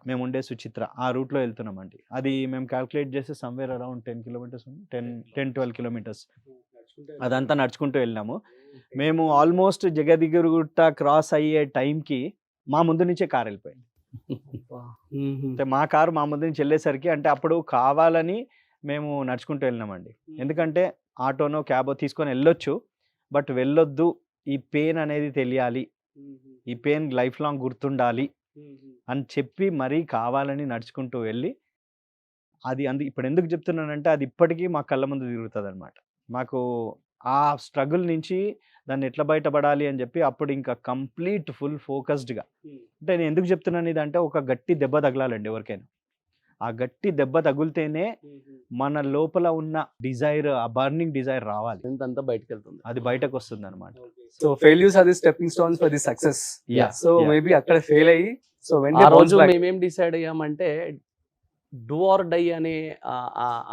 మేము ఉండే సుచిత్ర ఆ రూట్లో వెళ్తున్నామండి. అది మేము క్యాల్కులేట్ చేసి సమ్వేర్ అరౌండ్ 10 kilometers, 10-12 kilometers అదంతా నడుచుకుంటూ వెళ్ళినాము. మేము ఆల్మోస్ట్ జగద్గిరిగుట్ట క్రాస్ అయ్యే టైంకి మా ముందు నుంచే కార్ వెళ్ళిపోయింది. అంటే మా కారు మా ముందు నుంచి వెళ్ళేసరికి అంటే అప్పుడు కావాలని మేము నడుచుకుంటూ వెళ్ళినామండి. ఎందుకంటే ఆటోనో క్యాబో తీసుకొని వెళ్ళొచ్చు, బట్ వెళ్ళొద్దు, ఈ పెయిన్ అనేది తెలియాలి, ఈ పెయిన్ లైఫ్ లాంగ్ గుర్తుండాలి అని చెప్పి మరీ కావాలని నడుచుకుంటూ వెళ్ళి ఇప్పుడు ఎందుకు చెప్తున్నానంటే అది ఇప్పటికీ మా కళ్ళ ముందు తిరుగుతుంది అనమాట. మాకు ఆ స్ట్రగుల్ నుంచి దాన్ని ఎట్లా బయటపడాలి అని చెప్పి అప్పుడు ఇంకా కంప్లీట్ ఫుల్ ఫోకస్డ్గా. అంటే నేను ఎందుకు చెప్తున్నాను ఇదంటే ఒక గట్టి దెబ్బ తగలాలండి ఎవరికైనా. ఆ గట్టి దెబ్బ తగిలితేనే మన లోపల ఉన్న డిజైర్, ఆ బర్నింగ్ డిజైర్ రావాలి, అంతా బయటకు వెళ్తుంది. అది బయటకు వస్తుంది అనమాట. So failures are the stepping stones for the success. So maybe అక్కడ ఫెయిల్ అయ్యి సో ఆ రోజు మేమేం డిసైడ్ అయ్యామంటే డూ ఆర్ డై అనే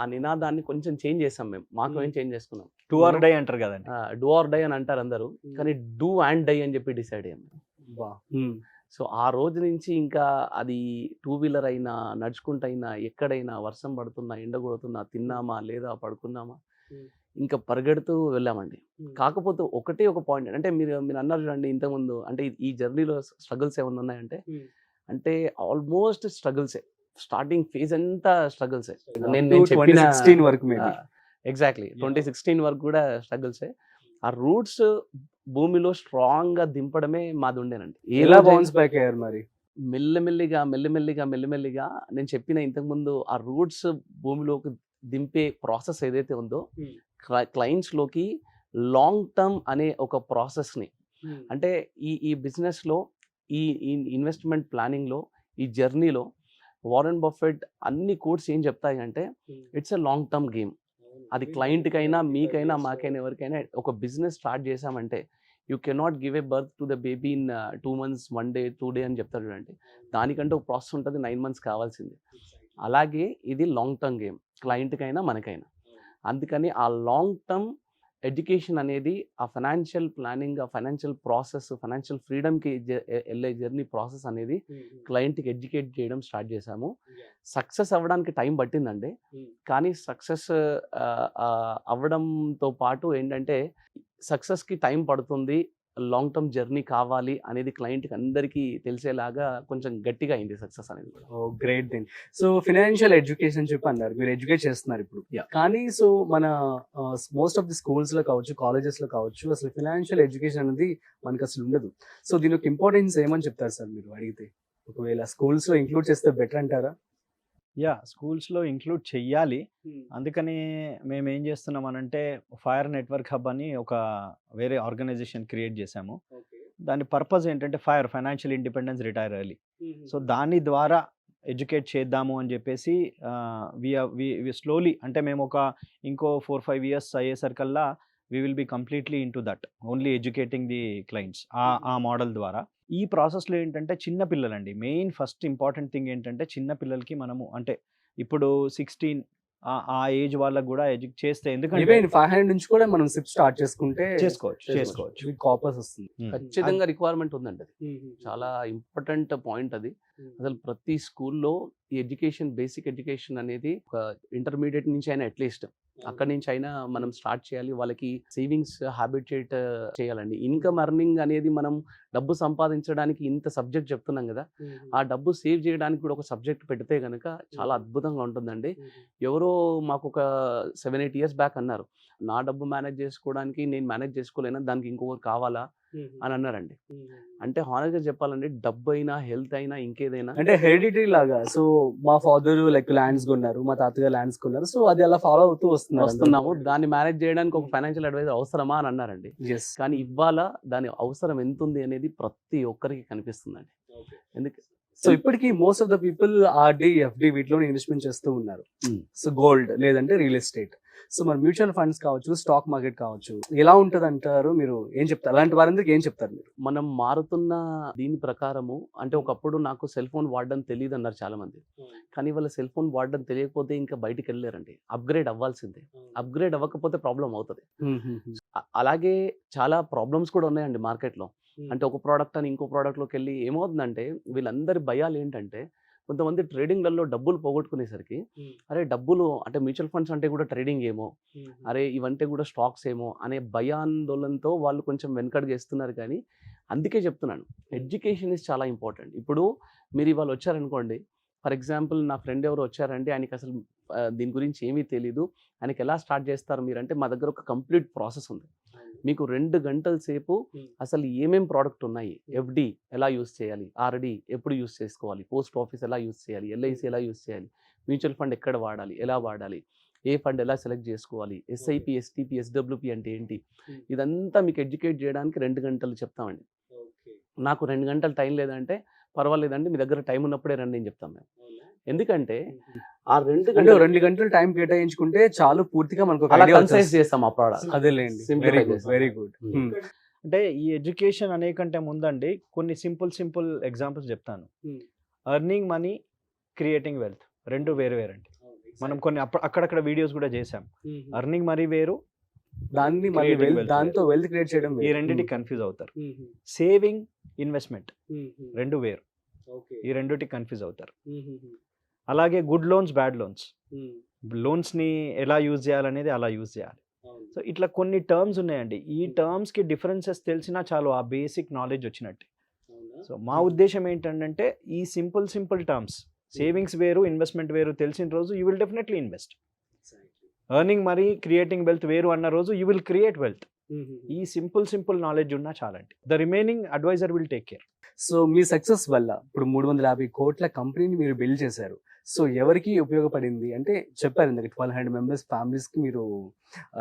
ఆ నినాదాన్ని కొంచెం చేంజ్ చేసాం మేము. మాకు ఏం చేంజ్ చేసుకున్నాం. టూ ఆర్ డై అంటారు కదండి. డూ ఆర్ డై అని అంటారు అందరూ, కానీ డూ అండ్ డై అని చెప్పి డిసైడ్ అయ్యాం. సో ఆ రోజు నుంచి ఇంకా అది 2-వీలర్ అయినా, నడుచుకుంటైనా, ఎక్కడైనా, వర్షం పడుతున్నా, ఎండ కొడుతున్నా, తిన్నామా లేదా పడుకున్నామా, ఇంకా పరిగెడుతూ వెళ్ళామండి. కాకపోతే ఒకటే ఒక పాయింట్, అంటే మీరు అన్నారు చూడండి ఇంతకుముందు, అంటే ఈ జర్నీలో స్ట్రగుల్స్ ఏమైనా ఉన్నాయంటే, అంటే ఆల్మోస్ట్ స్ట్రగుల్సే. స్టార్టింగ్ ఫేజ్ అంతా స్ట్రగుల్సే. నేను చెప్పిన 2016 వరకు మేబీ. ఎగ్జాక్ట్లీ 2016 వరకు కూడా స్ట్రగుల్సే. ఆ రూట్స్ భూమిలో స్ట్రాంగ్ గా దింపడమే మాది ఉండేనండి. ఎలా బౌన్స్ బ్యాక్ అయ్యారు మరి? మెల్లమెల్లిగా నేను చెప్పిన ఇంతకుముందు ఆ రూట్స్ భూమిలోకి దింపే ప్రాసెస్ ఏదైతే ఉందో, క్లయింట్స్ లోకి లాంగ్ టర్మ్ అనే ఒక ప్రాసెస్ ని, అంటే ఈ బిజినెస్ లో, ఈ ఇన్వెస్ట్మెంట్ ప్లానింగ్ లో, ఈ జర్నీలో వారెన్ బఫెట్ అన్ని కోడ్స్ ఏం చెప్తాయి అంటే it's a long term game. అది క్లయింట్కైనా, మీకైనా, మాకైనా, ఎవరికైనా ఒక బిజినెస్ స్టార్ట్ చేసామంటే you cannot give a birth to the baby in 2 months 1 day 2 day అని చెప్తారు చూడండి. దానికంటే ఒక ప్రాసెస్ ఉంటుంది, 9 months కావాల్సింది. అలాగే ఇది లాంగ్ టర్మ్ గేమ్, క్లయింట్కైనా మనకైనా. అందుకని ఆ లాంగ్ టర్మ్ ఎడ్యుకేషన్ అనేది, ఆ ఫైనాన్షియల్ ప్లానింగ్, ఆ ఫైనాన్షియల్ ప్రాసెస్, ఫైనాన్షియల్ ఫ్రీడమ్కి వెళ్ళే జర్నీ ప్రాసెస్ అనేది క్లయింట్కి ఎడ్యుకేట్ చేయడం స్టార్ట్ చేశాము. సక్సెస్ అవ్వడానికి టైం పట్టిందండి, కానీ సక్సెస్ అవ్వడంతో పాటు ఏంటంటే సక్సెస్కి టైం పడుతుంది, లాంగ్ టర్మ్ జర్నీ కావాలి అనేది క్లయింట్కి అందరికీ తెలిసేలాగా కొంచెం గట్టిగా అయింది సక్సెస్ అనేది కూడా. Oh great thing. So financial education చెప్పి అన్నారు, మీరు ఎడ్యుకేట్ చేస్తున్నారు ఇప్పుడు. కానీ సో మన మోస్ట్ ఆఫ్ ది స్కూల్స్ లో కావచ్చు, కాలేజెస్ లో కావచ్చు, అసలు ఫినాన్షియల్ ఎడ్యుకేషన్ అనేది మనకు అసలు ఉండదు. సో దీని యొక్క ఇంపార్టెన్స్ ఏమని చెప్తారు సార్ మీరు అడిగితే? ఒకవేళ స్కూల్స్ లో ఇంక్లూడ్ చేస్తే బెటర్ అంటారా? స్కూల్స్లో ఇంక్లూడ్ చెయ్యాలి. అందుకని మేము ఏం చేస్తున్నాం అనంటే, ఫైర్ నెట్వర్క్ హబ్ అని ఒక వేరే ఆర్గనైజేషన్ క్రియేట్ చేశాము. దాని పర్పస్ ఏంటంటే financial independence, retire early. So దాని ద్వారా ఎడ్యుకేట్ చేద్దాము అని చెప్పేసి వి స్లోలీ, అంటే మేము ఒక ఇంకో 4-5 years అయ్యేసరికల్లా we will be completely into that, only educating the clients ఆ మోడల్ ద్వారా. ఈ ప్రాసెస్లో ఏంటంటే చిన్న పిల్లలండి, మెయిన్ ఫస్ట్ ఇంపార్టెంట్ థింగ్ ఏంటంటే చిన్న పిల్లలకి మనము, అంటే ఇప్పుడు 16 ఆ ఏజ్ వాళ్ళకి కూడా ఎడ్యుకేట్ చేస్తే, ఎందుకంటే 500 నుంచి కూడా మనం సిప్ స్టార్ట్ చేసుకుంటే చేసుకోవచ్చు. కాపర్స్ వస్తుంది. ఖచ్చితంగా రిక్వైర్మెంట్ ఉందండి. అది చాలా ఇంపార్టెంట్ పాయింట్. అది అసలు ప్రతి స్కూల్లో ఈ ఎడ్యుకేషన్, బేసిక్ ఎడ్యుకేషన్ అనేది ఒక ఇంటర్మీడియట్ నుంచి అయినా అట్లీస్ట్ అక్కడి నుంచి అయినా మనం స్టార్ట్ చేయాలి. వాళ్ళకి సేవింగ్స్ హ్యాబిటేట్ చేయాలండి. ఇన్కమ్ ఎర్నింగ్ అనేది, మనం డబ్బు సంపాదించడానికి ఇంత సబ్జెక్ట్ చెప్తున్నాం కదా, ఆ డబ్బు సేవ్ చేయడానికి కూడా ఒక సబ్జెక్ట్ పెడితే కనుక చాలా అద్భుతంగా ఉంటుందండి. ఎవరో మాకు ఒక 7-8 years బ్యాక్ అన్నారు, నా డబ్బు మేనేజ్ చేసుకోవడానికి నేను మేనేజ్ చేసుకోలేనా, దానికి ఇంకొకరు కావాలా అని అన్నారండి. అంటే హానెస్ట్గా చెప్పాలంటే డబ్బు అయినా, హెల్త్ అయినా, ఇంకేదైనా అంటే హెరిడిటరీ లాగా. సో మా ఫాదర్ లైక్ ల్యాండ్స్ కొన్నారు, మా తాతగారు ల్యాండ్స్ కొన్నారు, సో అది అలా ఫాలో అవుతూ వస్తున్నాము. దాన్ని మేనేజ్ చేయడానికి ఒక ఫైనాన్షియల్ అడ్వైజర్ అవసరమా అని అన్నారండి. కానీ ఇవాళ దాని అవసరం ఎంత ఉంది అనేది ప్రతి ఒక్కరికి కనిపిస్తుందండి. ఎందుకు? సో ఇప్పటికీ most of the people RD, FD వీటిలో ఇన్వెస్ట్మెంట్ చేస్తూ ఉన్నారు. సో గోల్డ్ లేదంటే రియల్ ఎస్టేట్. సో మరి మ్యూచువల్ ఫండ్స్ కావచ్చు, స్టాక్ మార్కెట్ కావచ్చు, ఎలా ఉంటుంది అంటారు? మీరు ఏం చెప్తారు? అలాంటి వారందరికి ఏం చెప్తారు మీరు? మనం మారుతున్న దీని ప్రకారము, అంటే ఒకప్పుడు నాకు సెల్ ఫోన్ వాడడం తెలియదు అన్నారు చాలా మంది, కానీ వాళ్ళ సెల్ ఫోన్ వాడడం తెలియకపోతే ఇంకా బయటికి వెళ్ళారండి. అప్గ్రేడ్ అవ్వాల్సిందే. అప్గ్రేడ్ అవ్వకపోతే ప్రాబ్లం అవుతుంది. అలాగే చాలా ప్రాబ్లమ్స్ కూడా ఉన్నాయండి మార్కెట్లో. అంటే ఒక ప్రోడక్ట్ అని ఇంకో ప్రోడక్ట్లోకి వెళ్ళి ఏమవుతుందంటే, వీళ్ళందరి భయాలు ఏంటంటే, కొంతమంది ట్రేడింగ్లలో డబ్బులు పోగొట్టుకునేసరికి, అరే డబ్బులు అంటే మ్యూచువల్ ఫండ్స్ అంటే కూడా ట్రేడింగ్ ఏమో, అరే ఇవంటే కూడా స్టాక్స్ ఏమో అనే భయాందోళనతో వాళ్ళు కొంచెం వెనకడుగు వేస్తున్నారు. కానీ అందుకే చెప్తున్నాను, ఎడ్యుకేషన్ ఇస్ చాలా ఇంపార్టెంట్. ఇప్పుడు మీరు ఇవాళ వచ్చారనుకోండి, ఫర్ ఎగ్జాంపుల్ నా ఫ్రెండ్ ఎవరు వచ్చారంటే, ఆయనకి అసలు దీని గురించి ఏమీ తెలీదు, ఆయనకి ఎలా స్టార్ట్ చేస్తారు మీరంటే, మా దగ్గర ఒక కంప్లీట్ ప్రాసెస్ ఉంది. మీకు 2 గంటల సేపు అసలు ఏమేం ప్రోడక్ట్ ఉన్నాయి, ఎఫ్డి ఎలా యూస్ చేయాలి, ఆర్డి ఎప్పుడు యూస్ చేసుకోవాలి, పోస్ట్ ఆఫీస్ ఎలా యూస్ చేయాలి, ఎల్ఐసి ఎలా యూస్ చేయాలి, మ్యూచువల్ ఫండ్ ఎక్కడ వాడాలి, ఎలా వాడాలి, ఏ ఫండ్ ఎలా సెలెక్ట్ చేసుకోవాలి, ఎస్ఐపి, ఎస్టిపి, ఎస్డబ్ల్యూపి అంటే ఏంటి, ఇదంతా మీకు ఎడ్యుకేట్ చేయడానికి 2 గంటలు చెప్తామండి. నాకు 2 గంటలు టైం లేదంటే పర్వాలేదండి, మీ దగ్గర టైం ఉన్నప్పుడే రండి అని చెప్తాం మేము. ఎందుకంటే ఆ అంటే 2 గంటలు టైం కేటాయించుకుంటే చాలు పూర్తిగా మనకు ఒక అలా idea కన్సైజ్ వచ్చేస్తుంది. చేస్తాం ఆ ప్రోడక్ట్. అదేలేండి, Simplify వెరీ గుడ్, చేస్తాం. Very good. అంటే ఈ ఎడ్యుకేషన్ అనే కంటే ముందండి కొన్ని సింపుల్ ఎగ్జాంపుల్స్ చెప్తాను. ఎర్నింగ్ మనీ, క్రియేటింగ్ వెల్త్ రెండు వేరు వేరండి. మనం కొన్ని అక్కడక్కడ వీడియోస్ కూడా చేసాం. ఎర్నింగ్ మనీ వేరు, దాన్ని మళ్ళీ Creating wealth. దాంతో వెల్త్ క్రియేట్ చేయడం ఈ రెండింటికి కన్ఫ్యూజ్ అవుతారు. సేవింగ్, ఇన్వెస్ట్మెంట్ రెండు వేరు, ఈ రెండుటి కన్ఫ్యూజ్ అవుతారు. అలాగే గుడ్ లోన్స్, బ్యాడ్ లోన్స్, లోన్స్ని ఎలా యూజ్ చేయాలనేది అలా యూజ్ చేయాలి. సో ఇట్లా కొన్ని టర్మ్స్ ఉన్నాయండి. ఈ టర్మ్స్కి డిఫరెన్సెస్ తెలిసినా చాలు ఆ బేసిక్ నాలెడ్జ్ వచ్చినట్టే. సో మా ఉద్దేశం ఏంటంటే ఈ సింపుల్ టర్మ్స్, సేవింగ్స్ వేరు, ఇన్వెస్ట్మెంట్ వేరు తెలిసిన రోజు you will definitely invest. Earning money, creating wealth వేరు అన్న రోజు యూ విల్ క్రియేట్ వెల్త్. ఈ సింపుల్ నాలెడ్జ్ ఉన్నా చాలండి. The remaining advisor will take care. So మీ సక్సెస్ వల్ల ఇప్పుడు 350 కోట్ల కంపెనీని మీరు బిల్డ్ చేశారు. సో ఎవరికి ఉపయోగపడింది అంటే చెప్పారు ఇందాక 1200 మెంబర్స్ ఫ్యామిలీస్కి మీరు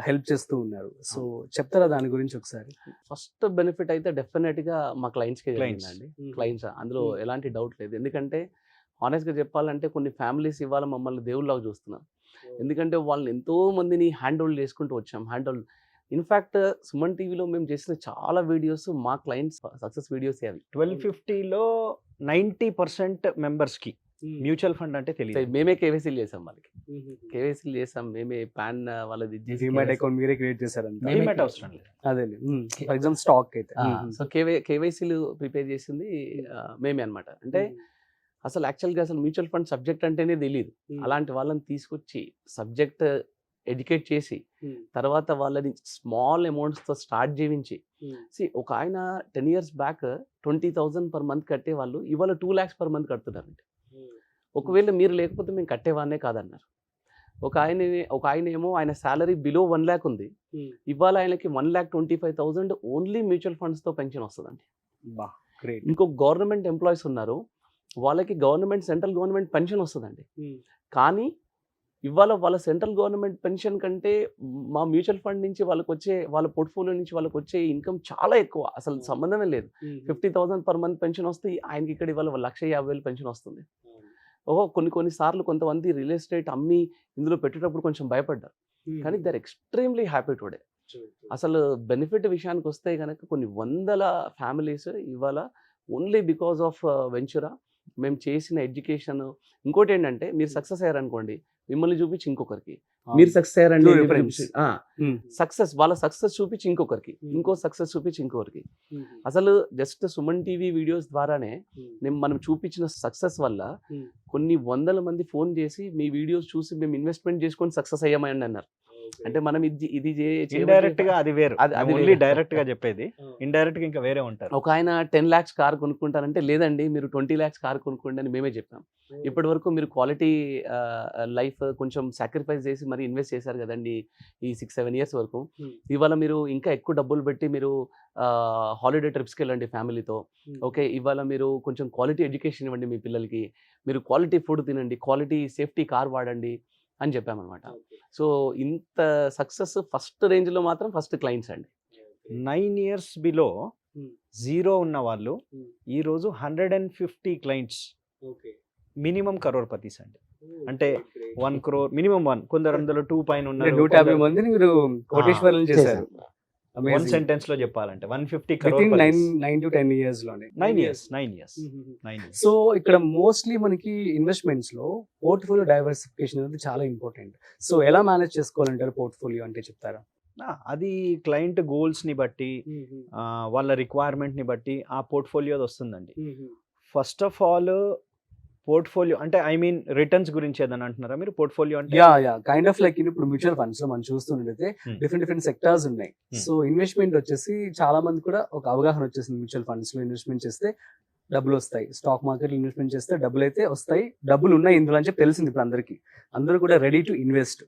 హెల్ప్ చేస్తూ ఉన్నారు. సో చెప్తారా దాని గురించి ఒకసారి? ఫస్ట్ బెనిఫిట్ అయితే డెఫినెట్ గా మా క్లయింట్స్కి Clients. జరిగిందండి. క్లయింట్స్ అందులో ఎలాంటి డౌట్ లేదు. ఎందుకంటే హానెస్ట్గా చెప్పాలంటే కొన్ని ఫ్యామిలీస్ ఇవాళ మమ్మల్ని దేవుళ్ళలాగా చూస్తున్నారు. ఎందుకంటే వాళ్ళని ఎంతో మందిని హ్యాండ్ హోల్డ్ చేసుకుంటూ వచ్చాం. ఇన్ఫ్యాక్ట్ సుమన్ టీవీలో మేము చేసిన చాలా వీడియోస్ మా క్లయింట్స్ సక్సెస్ వీడియోస్ అవి. 1250లో 90% మెంబర్స్కి మ్యూచువల్ ఫండ్ అంటే తెలియదు. మేమే కేవైసీలు చేసాం, వాళ్ళకి కేవైసీలు చేసాం, మేమే పాన్ వాళ్ళది డిమాట్ అకౌంట్ మీరే క్రియేట్ చేశారంట. మేమే Demat అవసరం లేదు. అదే ఫర్ ఎగ్జాంపుల్ స్టాక్ అయితే సో కేవైసీలు ప్రిపేర్ చేసింది మేమే అన్నమాట. అంటే అసలు యాక్చువల్గా అసలు మ్యూచువల్ ఫండ్ సబ్జెక్ట్ అంటేనే తెలియదు. అలాంటి వాళ్ళని తీసుకొచ్చి సబ్జెక్ట్ ఎడ్యుకేట్ చేసి తర్వాత వాళ్ళని స్మాల్ అమౌంట్స్తో స్టార్ట్ చేయించి ఒక ఆయన 10 years బ్యాక్ 20,000 per month కట్టే వాళ్ళు ఇవాళ 2 lakhs per month కడుతున్నారండి. ఒకవేళ మీరు లేకపోతే మేము కట్టేవాన్నే కాదన్నారు. ఒక ఆయన ఏమో ఆయన శాలరీ బిలో 1 lakh ఉంది, ఇవాళ ఆయనకి 1,25,000 ఓన్లీ మ్యూచువల్ ఫండ్స్తో పెన్షన్ వస్తుందండి. గ్రేట్. ఇంకో గవర్నమెంట్ ఎంప్లాయీస్ ఉన్నారు, వాళ్ళకి సెంట్రల్ గవర్నమెంట్ పెన్షన్ వస్తుందండి. కానీ ఇవాళ వాళ్ళ సెంట్రల్ గవర్నమెంట్ పెన్షన్ కంటే మా మ్యూచువల్ ఫండ్ నుంచి వాళ్ళ పోర్ట్ఫోలియో నుంచి వాళ్ళకి వచ్చే ఇన్కమ్ చాలా ఎక్కువ, అసలు సంబంధమే లేదు. 50,000 per month పెన్షన్ వస్తే ఆయనకి ఇక్కడ ఇవాళ 1,50,000 పెన్షన్ వస్తుంది. కొన్ని సార్లు కొంతమంది రియల్ ఎస్టేట్ అమ్మి ఇందులో పెట్టేటప్పుడు కొంచెం భయపడ్డారు, కానీ they are extremely happy today. అసలు బెనిఫిట్ విషయానికి వస్తే కనుక కొన్ని వందల ఫ్యామిలీస్ ఇవాళ ఓన్లీ బికాస్ ఆఫ్ వెంచురా మేము చేసిన ఎడ్యుకేషన్. ఇంకోటి ఏంటంటే మీరు సక్సెస్ అయ్యారనుకోండి, మిమ్మల్ని చూపించి ఇంకొకరికి, మీరు సక్సెస్ అయ్యారండి సక్సెస్ వాళ్ళ సక్సెస్ చూపించి ఇంకొకరికి, ఇంకో సక్సెస్ చూపించి ఇంకొకరికి. అసలు జస్ట్ సుమన్ టీవీ వీడియోస్ ద్వారానే మనం చూపించిన సక్సెస్ వల్ల కొన్ని వందల మంది ఫోన్ చేసి మీ వీడియోస్ చూసి మేము ఇన్వెస్ట్మెంట్ చేసుకొని సక్సెస్ అయ్యామని అన్నారు. అంటే మనం ఇది ఇండైరెక్ట్ గా అది వేరు, అది ఓన్లీ డైరెక్ట్ గా చెప్పేది. ఇండైరెక్ట్ గా ఇంకా వేరే ఉంటారు. ఒక ఆయన 10 lakhs కార్ కొనుక్కుంటారంటే లేదండి మీరు 20 lakhs కార్ కొనుక్కోండి అని మేమే చెప్పాం. ఇప్పటి వరకు మీరు క్వాలిటీ లైఫ్ కొంచెం సాక్రిఫైస్ చేసి మరి ఇన్వెస్ట్ చేశారు కదండి ఈ 6-7 years వరకు. ఇవాళ మీరు ఇంకా ఎక్కువ డబ్బులు పెట్టి మీరు హాలిడే ట్రిప్స్కి వెళ్ళండి ఫ్యామిలీతో. ఓకే, ఇవాళ మీరు కొంచెం క్వాలిటీ ఎడ్యుకేషన్ ఇవ్వండి మీ పిల్లలకి, మీరు క్వాలిటీ ఫుడ్ తినండి, క్వాలిటీ సేఫ్టీ కార్ వాడండి అని చెప్పామన్నమాట. సో ఇంత సక్సెస్ ఫస్ట్ రేంజ్లో మాత్రం ఫస్ట్ క్లయింట్స్ అండి. 9 years బిలో జీరో ఉన్న వాళ్ళు ఈరోజు 150 clients మినిమం కరోర్పతీస్ అండి. అంటే 1 crore మినిమం, 1 కొందరు అందులో 2 పైన ఉన్నారు. 150 మందిని మీరు కోటేశ్వరులు చేశారు. 1 sentence లో చెప్పాలంటే 150 Within crore 9 to 10 years లోనే. 9 years. సో ఇక్కడ మోస్ట్లీ మనకి ఇన్వెస్ట్మెంట్స్ లో పోర్ట్ఫోలియో డైవర్సిఫికేషన్ అనేది చాలా ఇంపార్టెంట్. సో ఎలా మేనేజ్ చేసుకోవాలంటారు పోర్ట్ఫోలియో అంటే చెప్తారా? అది క్లయింట్ గోల్స్ ని బట్టి, వాళ్ళ రిక్వైర్మెంట్ ని బట్టి ఆ పోర్ట్ఫోలియో వస్తుందండి. ఫస్ట్ ఆఫ్ ఆల్ పోర్ట్ఫోలియో అంటే ఐ మీన్ రిటర్న్స్ గురించి ఏదైనా అంటున్నారా మీరు? పోర్ట్ఫోలియో అంటే కైండ్ ఆఫ్ లైక్ ఇప్పుడు మ్యూచువల్ ఫండ్స్ లో మనం చూస్తున్నట్టయితే డిఫరెంట్ సెక్టార్స్ ఉన్నాయి. సో ఇన్వెస్ట్మెంట్ వచ్చేసి చాలా మంది కూడా ఒక అవగాహన వచ్చేసింది, మ్యూచువల్ ఫండ్స్ లో ఇన్వెస్ట్మెంట్ చేస్తే డబ్బులు వస్తాయి, స్టాక్ మార్కెట్ లో ఇన్వెస్ట్మెంట్ చేస్తే డబ్బులు అయితే వస్తాయి, డబ్బులు ఉన్నాయి ఇందులో అని చెప్పి తెలిసింది ఇప్పుడు అందరికీ, అందరూ కూడా రెడీ టు ఇన్వెస్ట్.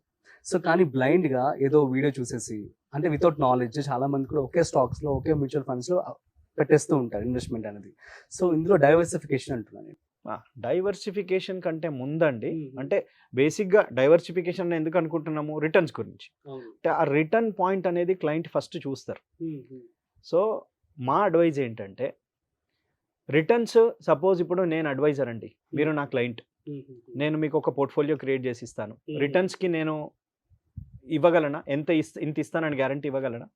సో కానీ బ్లైండ్ గా ఏదో వీడియో చూసేసి అంటే వితౌట్ నాలెడ్జ్ చాలా మంది కూడా ఒకే స్టాక్స్ లో ఒకే మ్యూచువల్ ఫండ్స్ లో పెట్టేస్తూ ఉంటారు ఇన్వెస్ట్మెంట్ అనేది. సో ఇందులో డైవర్సిఫికేషన్ అంటున్నాను. డైవర్సిఫికేషన్ కంటే ముందండి, అంటే బేసిక్గా డైవర్సిఫికేషన్ ఎందుకు అనుకుంటున్నాము? రిటర్న్స్ గురించి. అంటే ఆ రిటర్న్ పాయింట్ అనేది క్లయింట్ ఫస్ట్ చూస్తారు. సో మా అడ్వైజ్ ఏంటంటే రిటర్న్స్, సపోజ్ ఇప్పుడు నేను అడ్వైజర్ అండి, మీరు నా క్లయింట్, నేను మీకు ఒక పోర్ట్ఫోలియో క్రియేట్ చేసి ఇస్తాను. రిటర్న్స్కి నేను ఇవ్వగలనా? ఇంత ఇస్తానని గ్యారంటీ ఇవ్వగలనా?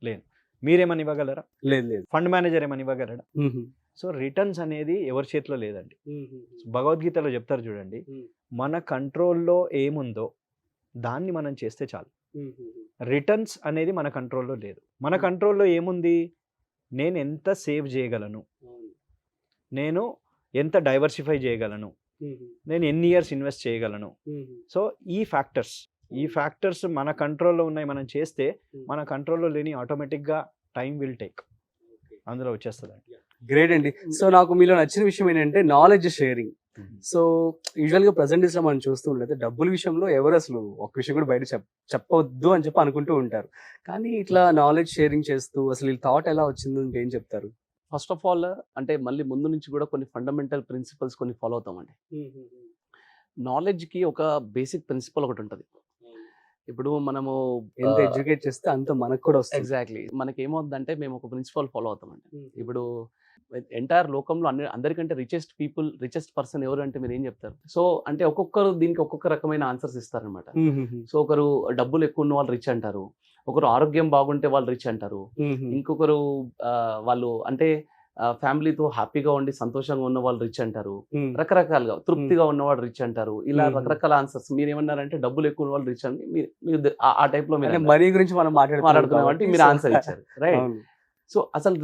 లేదు. మీరేమని ఇవ్వగలరా? లేదు. ఫండ్ మేనేజర్ ఏమని ఇవ్వగలరా? సో రిటర్న్స్ అనేది ఎవరి చేతిలో లేదండి. భగవద్గీతలో చెప్తారు చూడండి, మన కంట్రోల్లో ఏముందో దాన్ని మనం చేస్తే చాలు. రిటర్న్స్ అనేది మన కంట్రోల్లో లేదు. మన కంట్రోల్లో ఏముంది? నేను ఎంత సేవ్ చేయగలను, నేను ఎంత డైవర్సిఫై చేయగలను, నేను ఎన్ని ఇయర్స్ ఇన్వెస్ట్ చేయగలను. సో ఈ ఫ్యాక్టర్స్ మన కంట్రోల్లో ఉన్నాయి. మనం చేస్తే మన కంట్రోల్లో లేని ఆటోమేటిక్గా టైం విల్ టేక్ అందులో వచ్చేస్తుందండి. గ్రేట్ అండి. సో నాకు మీలో నచ్చిన విషయం ఏంటంటే నాలెడ్జ్ షేరింగ్. సో యూజువల్గా ప్రజెంట్ డేస్లో మనం చూస్తూ ఉండేది డబ్బుల విషయంలో ఎవరు అసలు ఒక విషయం కూడా బయట చెప్పవద్దు అని చెప్పి అనుకుంటూ ఉంటారు. కానీ ఇట్లా నాలెడ్జ్ షేరింగ్ చేస్తూ అసలు ఈ థాట్ ఎలా వచ్చింది అంటే ఏం చెప్తారు? ఫస్ట్ ఆఫ్ ఆల్ అంటే మళ్ళీ ముందు నుంచి కూడా కొన్ని ఫండమెంటల్ ప్రిన్సిపల్స్ కొన్ని ఫాలో అవుతామండి. నాలెడ్జ్కి ఒక బేసిక్ ప్రిన్సిపల్ ఒకటి ఉంటుంది. ఇప్పుడు మనము ఎంత ఎడ్యుకేట్ చేస్తే అంత మనకు కూడా వస్తుంది. ఎగ్జాక్ట్లీ మనకి ఏమవుతుందంటే మేము ఒక ప్రిన్సిపల్ ఫాలో అవుతామండి. ఇప్పుడు ఎంటైర్ లోకంలో అందరికంటే రిచెస్ట్ పర్సన్ ఎవరు అంటే మీరు ఏం చెప్తారు? సో అంటే ఒక్కొక్కరు దీనికి ఒక్కొక్క రకమైన ఆన్సర్స్ ఇస్తారనమాట. సో ఒకరు డబ్బులు ఎక్కువ ఉన్న వాళ్ళు రిచ్ అంటారు, ఒకరు ఆరోగ్యం బాగుంటే వాళ్ళు రిచ్ అంటారు, ఇంకొకరు వాళ్ళు అంటే ఫ్యామిలీతో హ్యాపీగా ఉండి సంతోషంగా ఉన్న వాళ్ళు రిచ్ అంటారు, రకరకాలుగా తృప్తిగా ఉన్నవాడు రిచ్ అంటారు. ఇలా రకరకాల ఆన్సర్స్. మీరు ఏమన్నారంటే డబ్బులు ఎక్కువ ఉన్న వాళ్ళు రిచ్ అని మీరు ఆ టైప్ లో మనీ గురించి మనం మాట్లాడుతున్నాం అంటే మీరు ఆన్సర్ ఇచ్చారు, రైట్? సో అసలు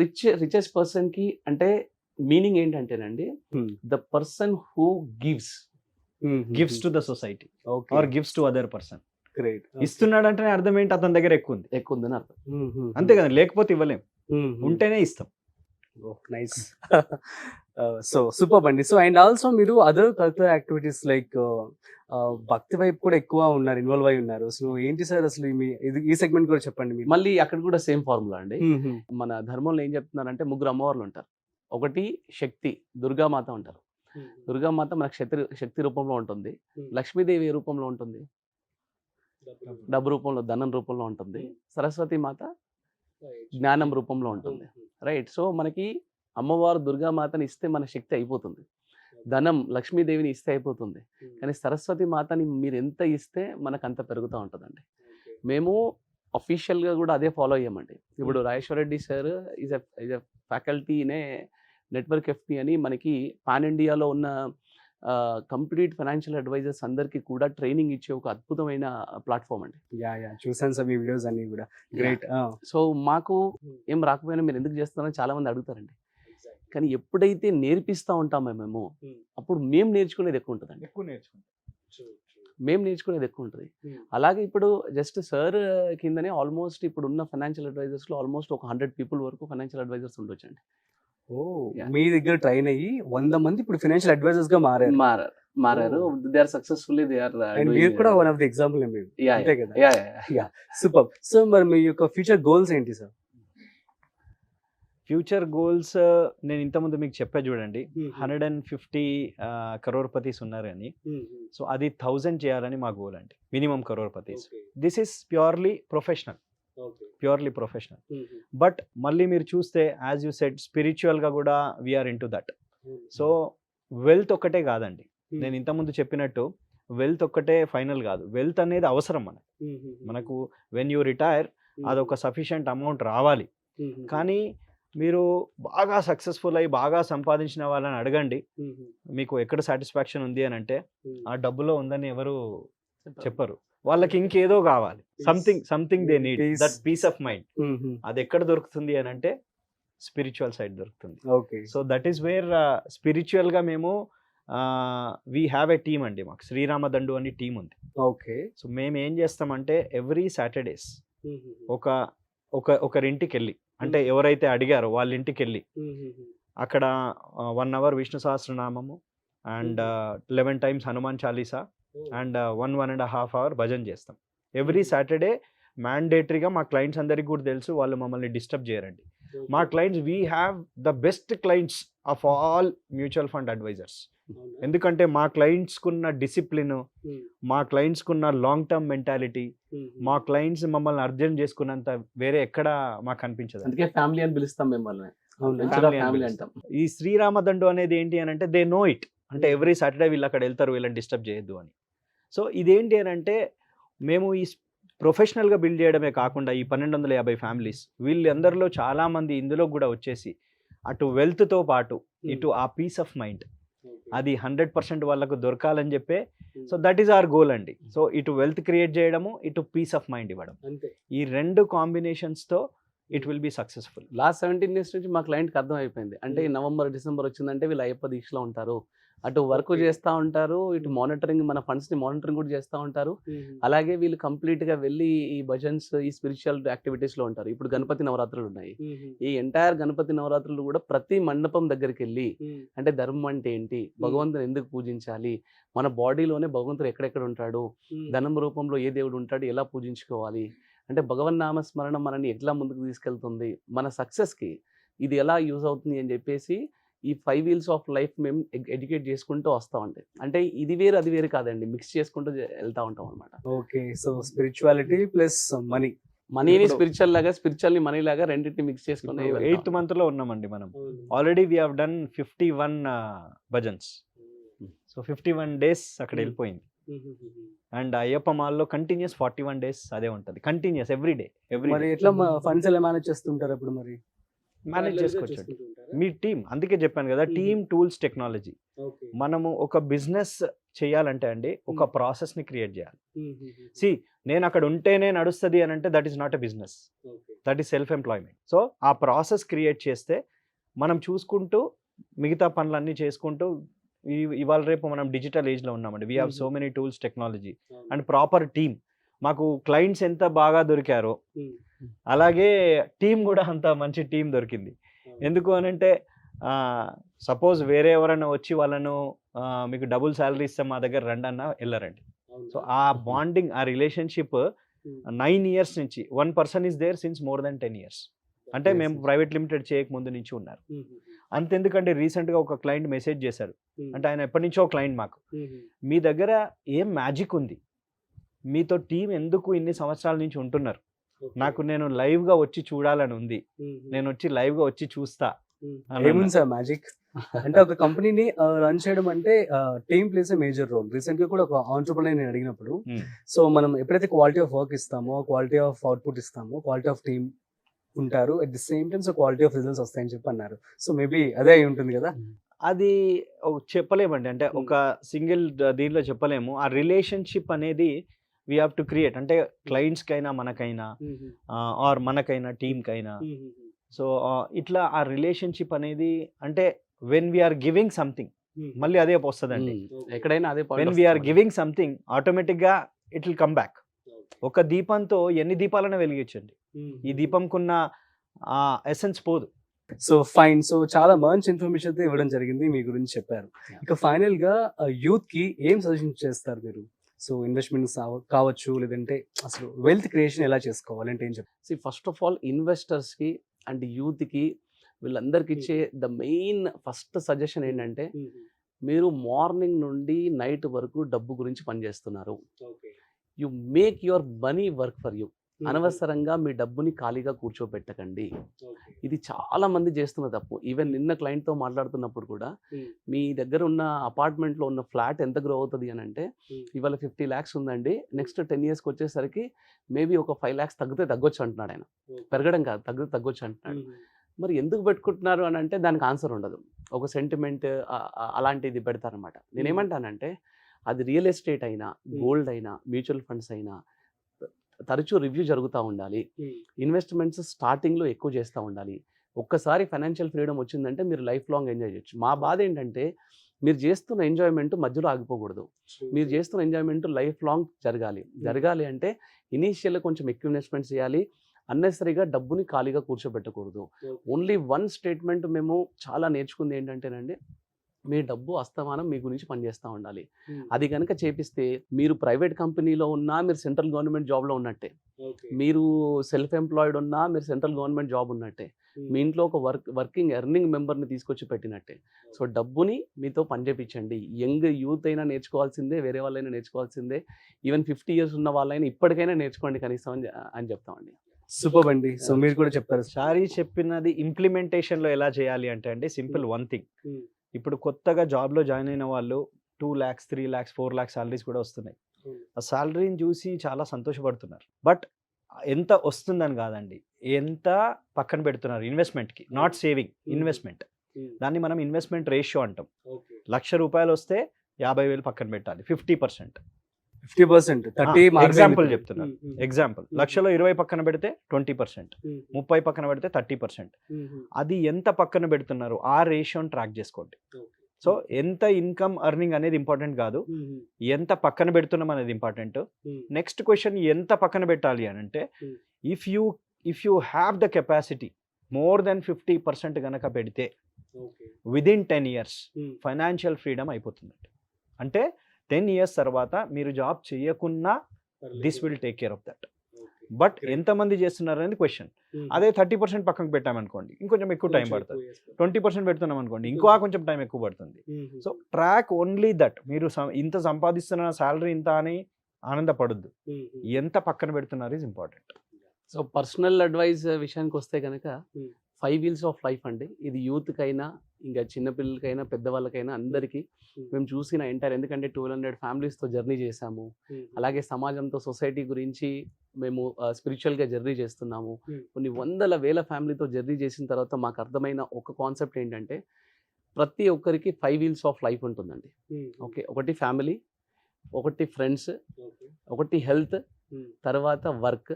రిచెస్ట్ పర్సన్ కి అంటే మీనింగ్ ఏంటంటేనండి, the person who gives to the society or gives to other person. Great. ఇస్తున్నాడు అంటే అర్థం ఏంటి? అతని దగ్గర ఎక్కువ ఉందని అర్థం. అంతే కదా, లేకపోతే ఇవ్వలేం, ఉంటేనే ఇస్తాం. నైస్. సో సూపర్ అండి. సో అండ్ ఆల్సో మీరు అదర్ కల్చరల్ యాక్టివిటీస్ లైక్ భక్తి వైపు కూడా ఎక్కువ ఉన్నారు, ఇన్వాల్వ్ అయి ఉన్నారు. సో ఏంటి సార్ అసలు ఈ సెగ్మెంట్ కూడా చెప్పండి మీరు. మళ్ళీ అక్కడ కూడా సేమ్ ఫార్ములా అండి. మన ధర్మంలో ఏం చెప్తున్నారంటే ముగ్గురు అమ్మవార్లు ఉంటారు. ఒకటి శక్తి, దుర్గామాత ఉంటారు. దుర్గామాత మనకు శక్తి రూపంలో ఉంటుంది. లక్ష్మీదేవి ఏ రూపంలో ఉంటుంది? డబ్బు రూపంలో, ధనం రూపంలో ఉంటుంది. సరస్వతి మాత జ్ఞానం రూపంలో ఉంటుంది, రైట్? సో మనకి అమ్మవారు దుర్గామాతని ఇస్తే మన శక్తి అయిపోతుంది, ధనం లక్ష్మీదేవిని ఇస్తే అయిపోతుంది. కానీ సరస్వతి మాతని మీరు ఎంత ఇస్తే మనకు అంత పెరుగుతూ ఉంటుందండి. మేము అఫీషియల్గా కూడా అదే ఫాలో అయ్యామండి. ఇప్పుడు Rajeshwara Reddy sir is a faculty in a network FP అని మనకి పాన్ ఇండియాలో ఉన్న కంప్లీట్ ఫైనాన్షియల్ అడ్వైజర్స్ అందరికీ కూడా ట్రైనింగ్ ఇచ్చే ఒక అద్భుతమైన ప్లాట్ఫామ్ అండి. చూసాను సార్ మీ వీడియోస్ అన్ని కూడా. గ్రేట్. సో మాకు ఏం రాకపోయినా మీరు ఎందుకు చేస్తున్నారని చాలా మంది అడుగుతారండి. కానీ ఎప్పుడైతే నేర్పిస్తూ ఉంటామో మేము, అప్పుడు మేము నేర్చుకునేది ఎక్కువ ఉంటుందండి. మేము నేర్చుకునేది ఎక్కువ ఉంటుంది. అలాగే ఇప్పుడు జస్ట్ సార్ కిందనే ఆల్మోస్ట్ ఇప్పుడు ఉన్న ఫైనాన్షియల్ అడ్వైజర్స్లో ఆల్మోస్ట్ ఒక 100 people వరకు ఫైనాన్షియల్ అడ్వైజర్స్ ఉండొచ్చండి. మీ దగ్గర ట్రైన్ అయ్యి 100 మంది ఇప్పుడు ఫైనాన్షియల్ అడ్వైజర్స్ గా మారారు. They are successfully they are. మీరు కూడా వన్ ఆఫ్ ది ఎగ్జాంపుల్ అంతే కదా. సూపర్. సో మరి మీ యొక్క ఫ్యూచర్ గోల్స్ ఏంటి సార్? ఫ్యూచర్ గోల్స్ నేను ఇంతకుముందు మీకు చెప్పా చూడండి, 150 crorepati's ఉన్నారు అని. సో అది 1000 చేయాలని మా గోల్ అండి, minimum crorepati's. This is purely professional. But మళ్ళీ మీరు చూస్తే యాజ్ యూ సెడ్ స్పిరిచువల్గా కూడా we are into that. So wealth ఒక్కటే కాదండి, నేను ఇంతకుముందు చెప్పినట్టు వెల్త్ ఒక్కటే ఫైనల్ కాదు. వెల్త్ అనేది అవసరం మనకు వెన్ యూ రిటైర్ అదొక సఫిషియంట్ అమౌంట్ రావాలి. కానీ మీరు బాగా సక్సెస్ఫుల్ అయ్యి బాగా సంపాదించిన వాళ్ళని అడగండి, మీకు ఎక్కడ సాటిస్ఫాక్షన్ ఉంది అని అంటే ఆ డబ్బులో ఉందని ఎవరు చెప్పరు. వాళ్ళకి ఇంకేదో కావాలి, something they need, that peace of mind. అది ఎక్కడ దొరుకుతుంది అని అంటే స్పిరిచువల్ సైడ్ దొరుకుతుంది. So that is where spiritual గా మేము వీ హ్యావ్ ఎ టీమ్ అండి, మాకు శ్రీరామ దండు అని టీం ఉంది. సో మేము ఏం చేస్తామంటే ఎవ్రీ సాటర్డేస్ ఒకరింటికి వెళ్ళి, అంటే ఎవరైతే అడిగారో వాళ్ళ ఇంటికి వెళ్ళి అక్కడ 1 hour Vishnu Sahasranamam and 11 times Hanuman Chalisa and 1.5 hour భజన చేస్తాం ఎవ్రీ సాటర్డే. మ్యాండేటరీగా మా క్లయింట్స్ అందరికీ కూడా తెలుసు, వాళ్ళు మమ్మల్ని డిస్టర్బ్ చేయరండి. మా clients, we have the best clients of all mutual fund advisors. ఎందుకంటే మా క్లయింట్స్కున్న డిసిప్లిన్, మా క్లయింట్స్కున్న లాంగ్ టర్మ్ మెంటాలిటీ, మా క్లయింట్స్ మమ్మల్ని అర్థం చేసుకున్నంత వేరే ఎక్కడ మాకు కనిపించదు. అందుకే ఫ్యామిలీ అని పిలుస్తాం మిమ్మల్ని. ఈ శ్రీరామ దండు అనేది ఏంటి అని అంటే దే నో ఇట్, అంటే ఎవ్రీ సాటర్డే వీళ్ళు అక్కడ వెళ్తారు, వీళ్ళని డిస్టర్బ్ చేయొద్దు అని. సో ఇదేంటి అని అంటే మేము ఈ ప్రొఫెషనల్గా బిల్డ్ చేయడమే కాకుండా ఈ 1250 ఫ్యామిలీస్ వీళ్ళందరిలో చాలామంది ఇందులో కూడా వచ్చేసి అటు వెల్త్తో పాటు ఇటు ఆ పీస్ ఆఫ్ మైండ్ అది 100% వాళ్ళకు దొరకాలని చెప్పే. So that is our goal అండి. సో ఇటు వెల్త్ క్రియేట్ చేయడము, ఇటు పీస్ ఆఫ్ మైండ్ ఇవ్వడం, అంతే. ఈ 2 కాంబినేషన్స్తో it will be successful. Last 17 years నుంచి మా క్లయింట్కి అర్థం అయిపోయింది. అంటే నవంబర్ డిసెంబర్ వచ్చిందంటే వీళ్ళు అయ్యప్ప దీక్షలో ఉంటారు, అటు వర్క్ చేస్తూ ఉంటారు, ఇటు మానిటరింగ్ మన ఫండ్స్ని మానిటరింగ్ కూడా చేస్తూ ఉంటారు. అలాగే వీళ్ళు కంప్లీట్గా వెళ్ళి ఈ భజన్స్ ఈ స్పిరిచువల్ యాక్టివిటీస్లో ఉంటారు. ఇప్పుడు గణపతి నవరాత్రులు ఉన్నాయి. ఈ ఎంటైర్ గణపతి నవరాత్రులు కూడా ప్రతి మండపం దగ్గరికి వెళ్ళి అంటే ధర్మం అంటే ఏంటి, భగవంతుని ఎందుకు పూజించాలి, మన బాడీలోనే భగవంతుడు ఎక్కడెక్కడ ఉంటాడు, ధనం రూపంలో ఏ దేవుడు ఉంటాడు, ఎలా పూజించుకోవాలి, అంటే భగవన్నామ స్మరణ మనని ఎట్లా ముందుకు తీసుకెళ్తుంది, మన సక్సెస్కి ఇది ఎలా యూజ్ అవుతుంది అని చెప్పేసి ఈ 5 wheels ఆఫ్ లైఫ్ మేము ఎడ్యుకేట్ చేసుకుంటూ వస్తామండి. అంటే ఇది వేరు అది వేరు కాదండి, మిక్స్ చేసుకుంటూ వెళ్తూ ఉంటాం అనమాట. ఓకే. సో స్పిరిచువాలిటీ ప్లస్ మనీని స్పిరిచువల్ లాగా, స్పిరిచువల్ని మనీ లాగా రెండింటిని మిక్స్ చేసుకుని 8th monthలో ఉన్నామండి మనం. Already we have done 51 bhajans. So 51 days అక్కడ వెళ్ళిపోయింది. అండ్ అయ్యప్ప మాల్లో కంటిన్యూస్ 41 days అదే ఉంటుంది, కంటిన్యూస్ ఎవ్రీ డే. మరి ఎట్లా ఫండ్స్ ఎలా మేనేజ్ చేస్తుంటారు ఇప్పుడు? మరి మేనేజ్ చేసుకోవచ్చు మీ టీం. అందుకే చెప్పాను కదా, టీమ్, టూల్స్, టెక్నాలజీ. మనము ఒక బిజినెస్ చేయాలంటే అండి ఒక ప్రాసెస్ని క్రియేట్ చేయాలి. సి నేను అక్కడ ఉంటేనే నడుస్తుంది అని అంటే that is not a business, that is self employment. So ఆ ప్రాసెస్ క్రియేట్ చేస్తే మనం చూసుకుంటూ మిగతా పనులన్నీ చేసుకుంటూ ఇవాళ రేపు మనం డిజిటల్ ఏజ్లో ఉన్నామండి. We have so many tools, technology and proper team. మాకు క్లయింట్స్ ఎంత బాగా దొరికారో అలాగే టీం కూడా అంత మంచి టీం దొరికింది. ఎందుకు అనంటే సపోజ్ వేరే ఎవరైనా వచ్చి వాళ్ళను మీకు డబుల్ శాలరీ ఇస్తే మా దగ్గర రండి అన్న వెళ్ళరండి. సో ఆ బాండింగ్, ఆ రిలేషన్షిప్ 9 years నుంచి 1 person is there since more than 10 years. అంటే మేము ప్రైవేట్ లిమిటెడ్ చేయక ముందు నుంచి ఉన్నారు. అంతెందుకంటే రీసెంట్గా ఒక క్లయింట్ మెసేజ్ చేశారు. అంటే ఆయన ఎప్పటి నుంచో క్లయింట్ మాకు, మీ దగ్గర ఏం మ్యాజిక్ ఉంది, మీతో టీం ఎందుకు ఇన్ని సంవత్సరాల నుంచి ఉంటున్నారు, నాకు నేను లైవ్గా వచ్చి చూడాలని ఉంది, నేను వచ్చి లైవ్గా వచ్చి చూస్తా. ఏముంది సార్ మ్యాజిక్ అంటే ఒక కంపెనీని రన్ చేయడం అంటే team place a major role. Recent గా కూడా ఒక ఆంటర్‌ప్రెన్యూర్ నేను అడిగినప్పుడు, సో మనం ఎప్పుడైతే క్వాలిటీ ఆఫ్ వర్క్ ఇస్తామో, క్వాలిటీ ఆఫ్ అవుట్పుట్ ఇస్తామో, క్వాలిటీ ఆఫ్ టీమ్ ఉంటారు, at the same time so quality of results వస్తాయని చెప్పి అన్నారు. సో మేబీ అదే అయి ఉంటుంది కదా. అది చెప్పలేమండి, అంటే ఒక సింగిల్ దీనిలో చెప్పలేము. ఆ రిలేషన్షిప్ అనేది వీ హ్యావ్ టు క్రియేట్, అంటే క్లయింట్స్కైనా మనకైనా ఆర్ మనకైనా టీమ్కైనా. సో ఇట్లా ఆ రిలేషన్షిప్ అనేది అంటే వెన్ వీఆర్ గివింగ్ సంథింగ్ మళ్ళీ అదే వస్తుందండి. ఎక్కడైనా అదే వెన్ వీఆర్ గివింగ్ సంథింగ్ ఆటోమేటిక్గా ఇట్ విల్ కమ్ బ్యాక్. ఒక దీపంతో ఎన్ని దీపాలైనా వెలిగించండి, ఈ దీపంకున్న ఎసెన్స్ పోదు. So fine. సో చాలా మంచి ఇన్ఫర్మేషన్ అయితే ఇవ్వడం జరిగింది, మీ గురించి చెప్పారు. ఇక ఫైనల్ గా యూత్ కి ఏం సజెషన్ చేస్తారు మీరు? సో ఇన్వెస్ట్మెంట్స్ కావచ్చు, లేదంటే అసలు వెల్త్ క్రియేషన్ ఎలా చేసుకోవాలి అంటే ఏం చెప్తారు? ఫస్ట్ ఆఫ్ ఆల్ ఇన్వెస్టర్స్కి అండ్ యూత్కి వీళ్ళందరికి ఇచ్చే ద మెయిన్ ఫస్ట్ సజెషన్ ఏంటంటే, మీరు మార్నింగ్ నుండి నైట్ వరకు డబ్బు గురించి పనిచేస్తున్నారు. You make your money work for you. అనవసరంగా మీ డబ్బుని ఖాళీగా కూర్చోబెట్టకండి. ఇది చాలా మంది చేస్తున్న తప్పు. ఈవెన్ నిన్న క్లయింట్తో మాట్లాడుతున్నప్పుడు కూడా, మీ దగ్గర ఉన్న అపార్ట్మెంట్లో ఉన్న ఫ్లాట్ ఎంత గ్రో అవుతుంది అని అంటే, ఇవాళ 50 lakhs ఉందండి, నెక్స్ట్ 10 yearsకి వచ్చేసరికి మేబీ ఒక 5 lakhs తగ్గొచ్చు అంటున్నాడు ఆయన. పెరగడం కాదు, తగ్గొచ్చు అంటున్నాడు. మరి ఎందుకు పెట్టుకుంటున్నారు అని అంటే దానికి ఆన్సర్ ఉండదు. ఒక సెంటిమెంట్ అలాంటిది పెడతారనమాట. నేనేమంటానంటే, అది రియల్ ఎస్టేట్ అయినా, గోల్డ్ అయినా, మ్యూచువల్ ఫండ్స్ అయినా తరచూ రివ్యూ జరుగుతూ ఉండాలి. ఇన్వెస్ట్మెంట్స్ స్టార్టింగ్లో ఎక్కువ చేస్తూ ఉండాలి. ఒక్కసారి ఫైనాన్షియల్ ఫ్రీడమ్ వచ్చిందంటే మీరు లైఫ్ లాంగ్ ఎంజాయ్ చేయొచ్చు. మా బాధ ఏంటంటే, మీరు చేస్తున్న ఎంజాయ్మెంట్ మధ్యలో ఆగిపోకూడదు. మీరు చేస్తున్న ఎంజాయ్మెంట్ లైఫ్ లాంగ్ జరగాలి అంటే ఇనీషియల్గా కొంచెం ఎక్కువ ఇన్వెస్ట్మెంట్స్ చేయాలి. అన్నెసరీగా డబ్బుని ఖాళీగా కూర్చోబెట్టకూడదు. ఓన్లీ వన్ స్టేట్మెంట్ మేము చాలా నేర్చుకుంది ఏంటంటేనండి, మీ డబ్బు అస్తమానం మీ గురించి పనిచేస్తూ ఉండాలి. అది కనుక చేపిస్తే మీరు ప్రైవేట్ కంపెనీలో ఉన్నా మీరు సెంట్రల్ గవర్నమెంట్ జాబ్లో ఉన్నట్టే, మీరు సెల్ఫ్ ఎంప్లాయిడ్ ఉన్నా మీరు సెంట్రల్ గవర్నమెంట్ జాబ్ ఉన్నట్టే, మీ ఇంట్లో ఒక వర్కింగ్ ఎర్నింగ్ మెంబర్ని తీసుకొచ్చి పెట్టినట్టే. సో డబ్బుని మీతో పనిచేపించండి. యంగ్ యూత్ అయినా నేర్చుకోవాల్సిందే, వేరే వాళ్ళైనా నేర్చుకోవాల్సిందే, ఈవెన్ 50 years ఉన్న వాళ్ళైనా ఇప్పటికైనా నేర్చుకోండి కనీసం అని చెప్తామండి. సూపర్ అండి. సో మీరు కూడా చెప్తారు. సారీ చెప్పినది ఇంప్లిమెంటేషన్లో ఎలా చేయాలి అంటే అండి, సింపుల్ వన్ థింగ్. ఇప్పుడు కొత్తగా జాబ్లో జాయిన్ అయిన వాళ్ళు 2 lakhs 3 lakhs 4 lakhs సాలరీస్ కూడా వస్తున్నాయి. ఆ సాలరీని చూసి చాలా సంతోషపడుతున్నారు. బట్ ఎంత వస్తుందని కాదండి, ఎంత పక్కన పెడుతున్నారు ఇన్వెస్ట్మెంట్కి, నాట్ సేవింగ్, ఇన్వెస్ట్మెంట్. దాన్ని మనం ఇన్వెస్ట్మెంట్ రేషియో అంటాం. ₹1,00,000 వస్తే 50,000 పక్కన పెట్టాలి, 50%. 50%, 30 ఎగ్జాంపుల్ చెప్తున్నాను. ఎగ్జాంపుల్, 1,00,000లో 20 పక్కన పెడితే 20%, 30 పక్కన పెడితే 30%. అది ఎంత పక్కన పెడుతున్నారు ఆ రేషియోని ట్రాక్ చేసుకోండి. సో ఎంత ఇన్కమ్ ఎర్నింగ్ అనేది ఇంపార్టెంట్ కాదు, ఎంత పక్కన పెడుతున్నాం అనేది ఇంపార్టెంట్. నెక్స్ట్ క్వశ్చన్, ఎంత పక్కన పెట్టాలి అని అంటే, if you have the capacity more than 50% కనుక పెడితే విదిన్ 10 years ఫైనాన్షియల్ ఫ్రీడమ్ అయిపోతుందండి. అంటే 10 years తర్వాత మీరు జాబ్ చేయకున్నా this will take care of that. But ఎంతమంది చేస్తున్నారు అనేది క్వశ్చన్. అదే 30% పక్కకు పెట్టామనుకోండి, ఇంకొంచెం ఎక్కువ టైం పడుతుంది. 20% పెడుతున్నాం అనుకోండి, ఇంకో కొంచెం టైం ఎక్కువ పడుతుంది. So track only that. మీరు ఇంత సంపాదిస్తున్న శాలరీ ఇంత అని ఆనందపడద్దు, ఎంత పక్కన పెడుతున్నారు is important. So personal advice విషయానికి వస్తే కనుక 5 wheels ఆఫ్ లైఫ్ అండి. ఇది యూత్కైనా, ఇంకా చిన్నపిల్లలకైనా, పెద్దవాళ్ళకైనా అందరికీ మేము చూసిన ఎంటైర్, ఎందుకంటే 200 ఫ్యామిలీస్తో జర్నీ చేశాము. అలాగే సమాజంతో, సొసైటీ గురించి మేము స్పిరిచువల్గా జర్నీ చేస్తున్నాము. కొన్ని వందల వేల ఫ్యామిలీతో జర్నీ చేసిన తర్వాత మాకు అర్థమైన ఒక కాన్సెప్ట్ ఏంటంటే, ప్రతి ఒక్కరికి 5 wheels ఆఫ్ లైఫ్ ఉంటుందండి. ఓకే, ఒకటి ఫ్యామిలీ, ఒకటి ఫ్రెండ్స్, ఒకటి హెల్త్, తర్వాత వర్క్,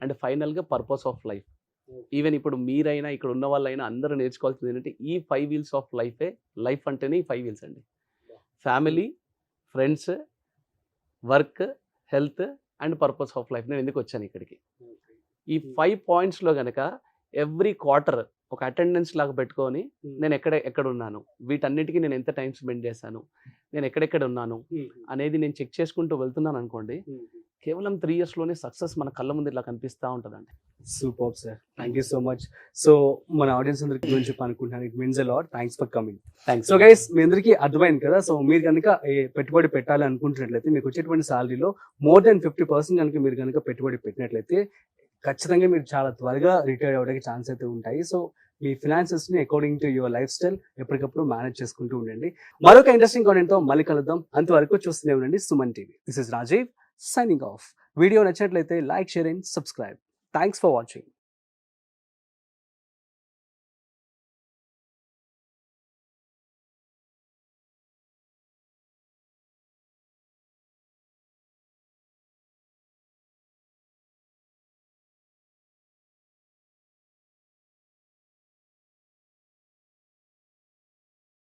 అండ్ ఫైనల్గా పర్పస్ ఆఫ్ లైఫ్. ఈవెన్ ఇప్పుడు మీరైనా, ఇక్కడ ఉన్న వాళ్ళైనా అందరూ నేర్చుకోవాల్సింది ఏంటంటే, ఈ 5 wheels ఆఫ్ లైఫే. లైఫ్ అంటేనే ఈ 5 wheels అండి. Family, friends, work, health and purpose of life. నేను ఎందుకు వచ్చాను ఇక్కడికి, ఈ 5 pointsలో కనుక ఎవ్రీ క్వార్టర్ ఒక అటెండెన్స్ లాగా పెట్టుకొని, నేను ఎక్కడ ఉన్నాను, వీటన్నిటికీ నేను ఎంత టైం స్పెండ్ చేశాను, నేను ఎక్కడెక్కడ ఉన్నాను అనేది నేను చెక్ చేసుకుంటూ వెళ్తున్నాను అనుకోండి, కేవలం 3 yearsలోనే సక్సెస్ మన కళ్ళ ముందు ఇట్లా కనిపిస్తూ ఉంటుందండి. Super sir, thank you so much. So మన ఆడియన్స్ అందరికి గురించి చెప్పాలనుకుంటున్నాను. It means a lot. Thanks for coming. Thanks. So guys, మీ అందరికీ అర్థమైంది కదా. సో మీరు కనుక పెట్టుబడి పెట్టాలి అనుకుంటున్నట్లయితే, మీకు వచ్చేటువంటి సాలరీలో మోర్ దెన్ 50% కనుక మీరు కనుక పెట్టుబడి పెట్టినట్లయితే, ఖచ్చితంగా మీరు చాలా త్వరగా రిటైర్ అవ్వడానికి ఛాన్స్ అయితే ఉంటాయి. సో మీ ఫినాన్సెస్ని according to your lifestyle ఎప్పటికప్పుడు మేనేజ్ చేసుకుంటూ ఉండండి. మరొక ఇంట్రెస్టింగ్ కాంటెంట్తో మళ్ళీ కలుద్దాం. అంతవరకు చూస్తూనే ఉండండి Suman TV. This is Rajeev signing off. Video నచ్చినట్లయితే like, share and subscribe. Thanks for watching.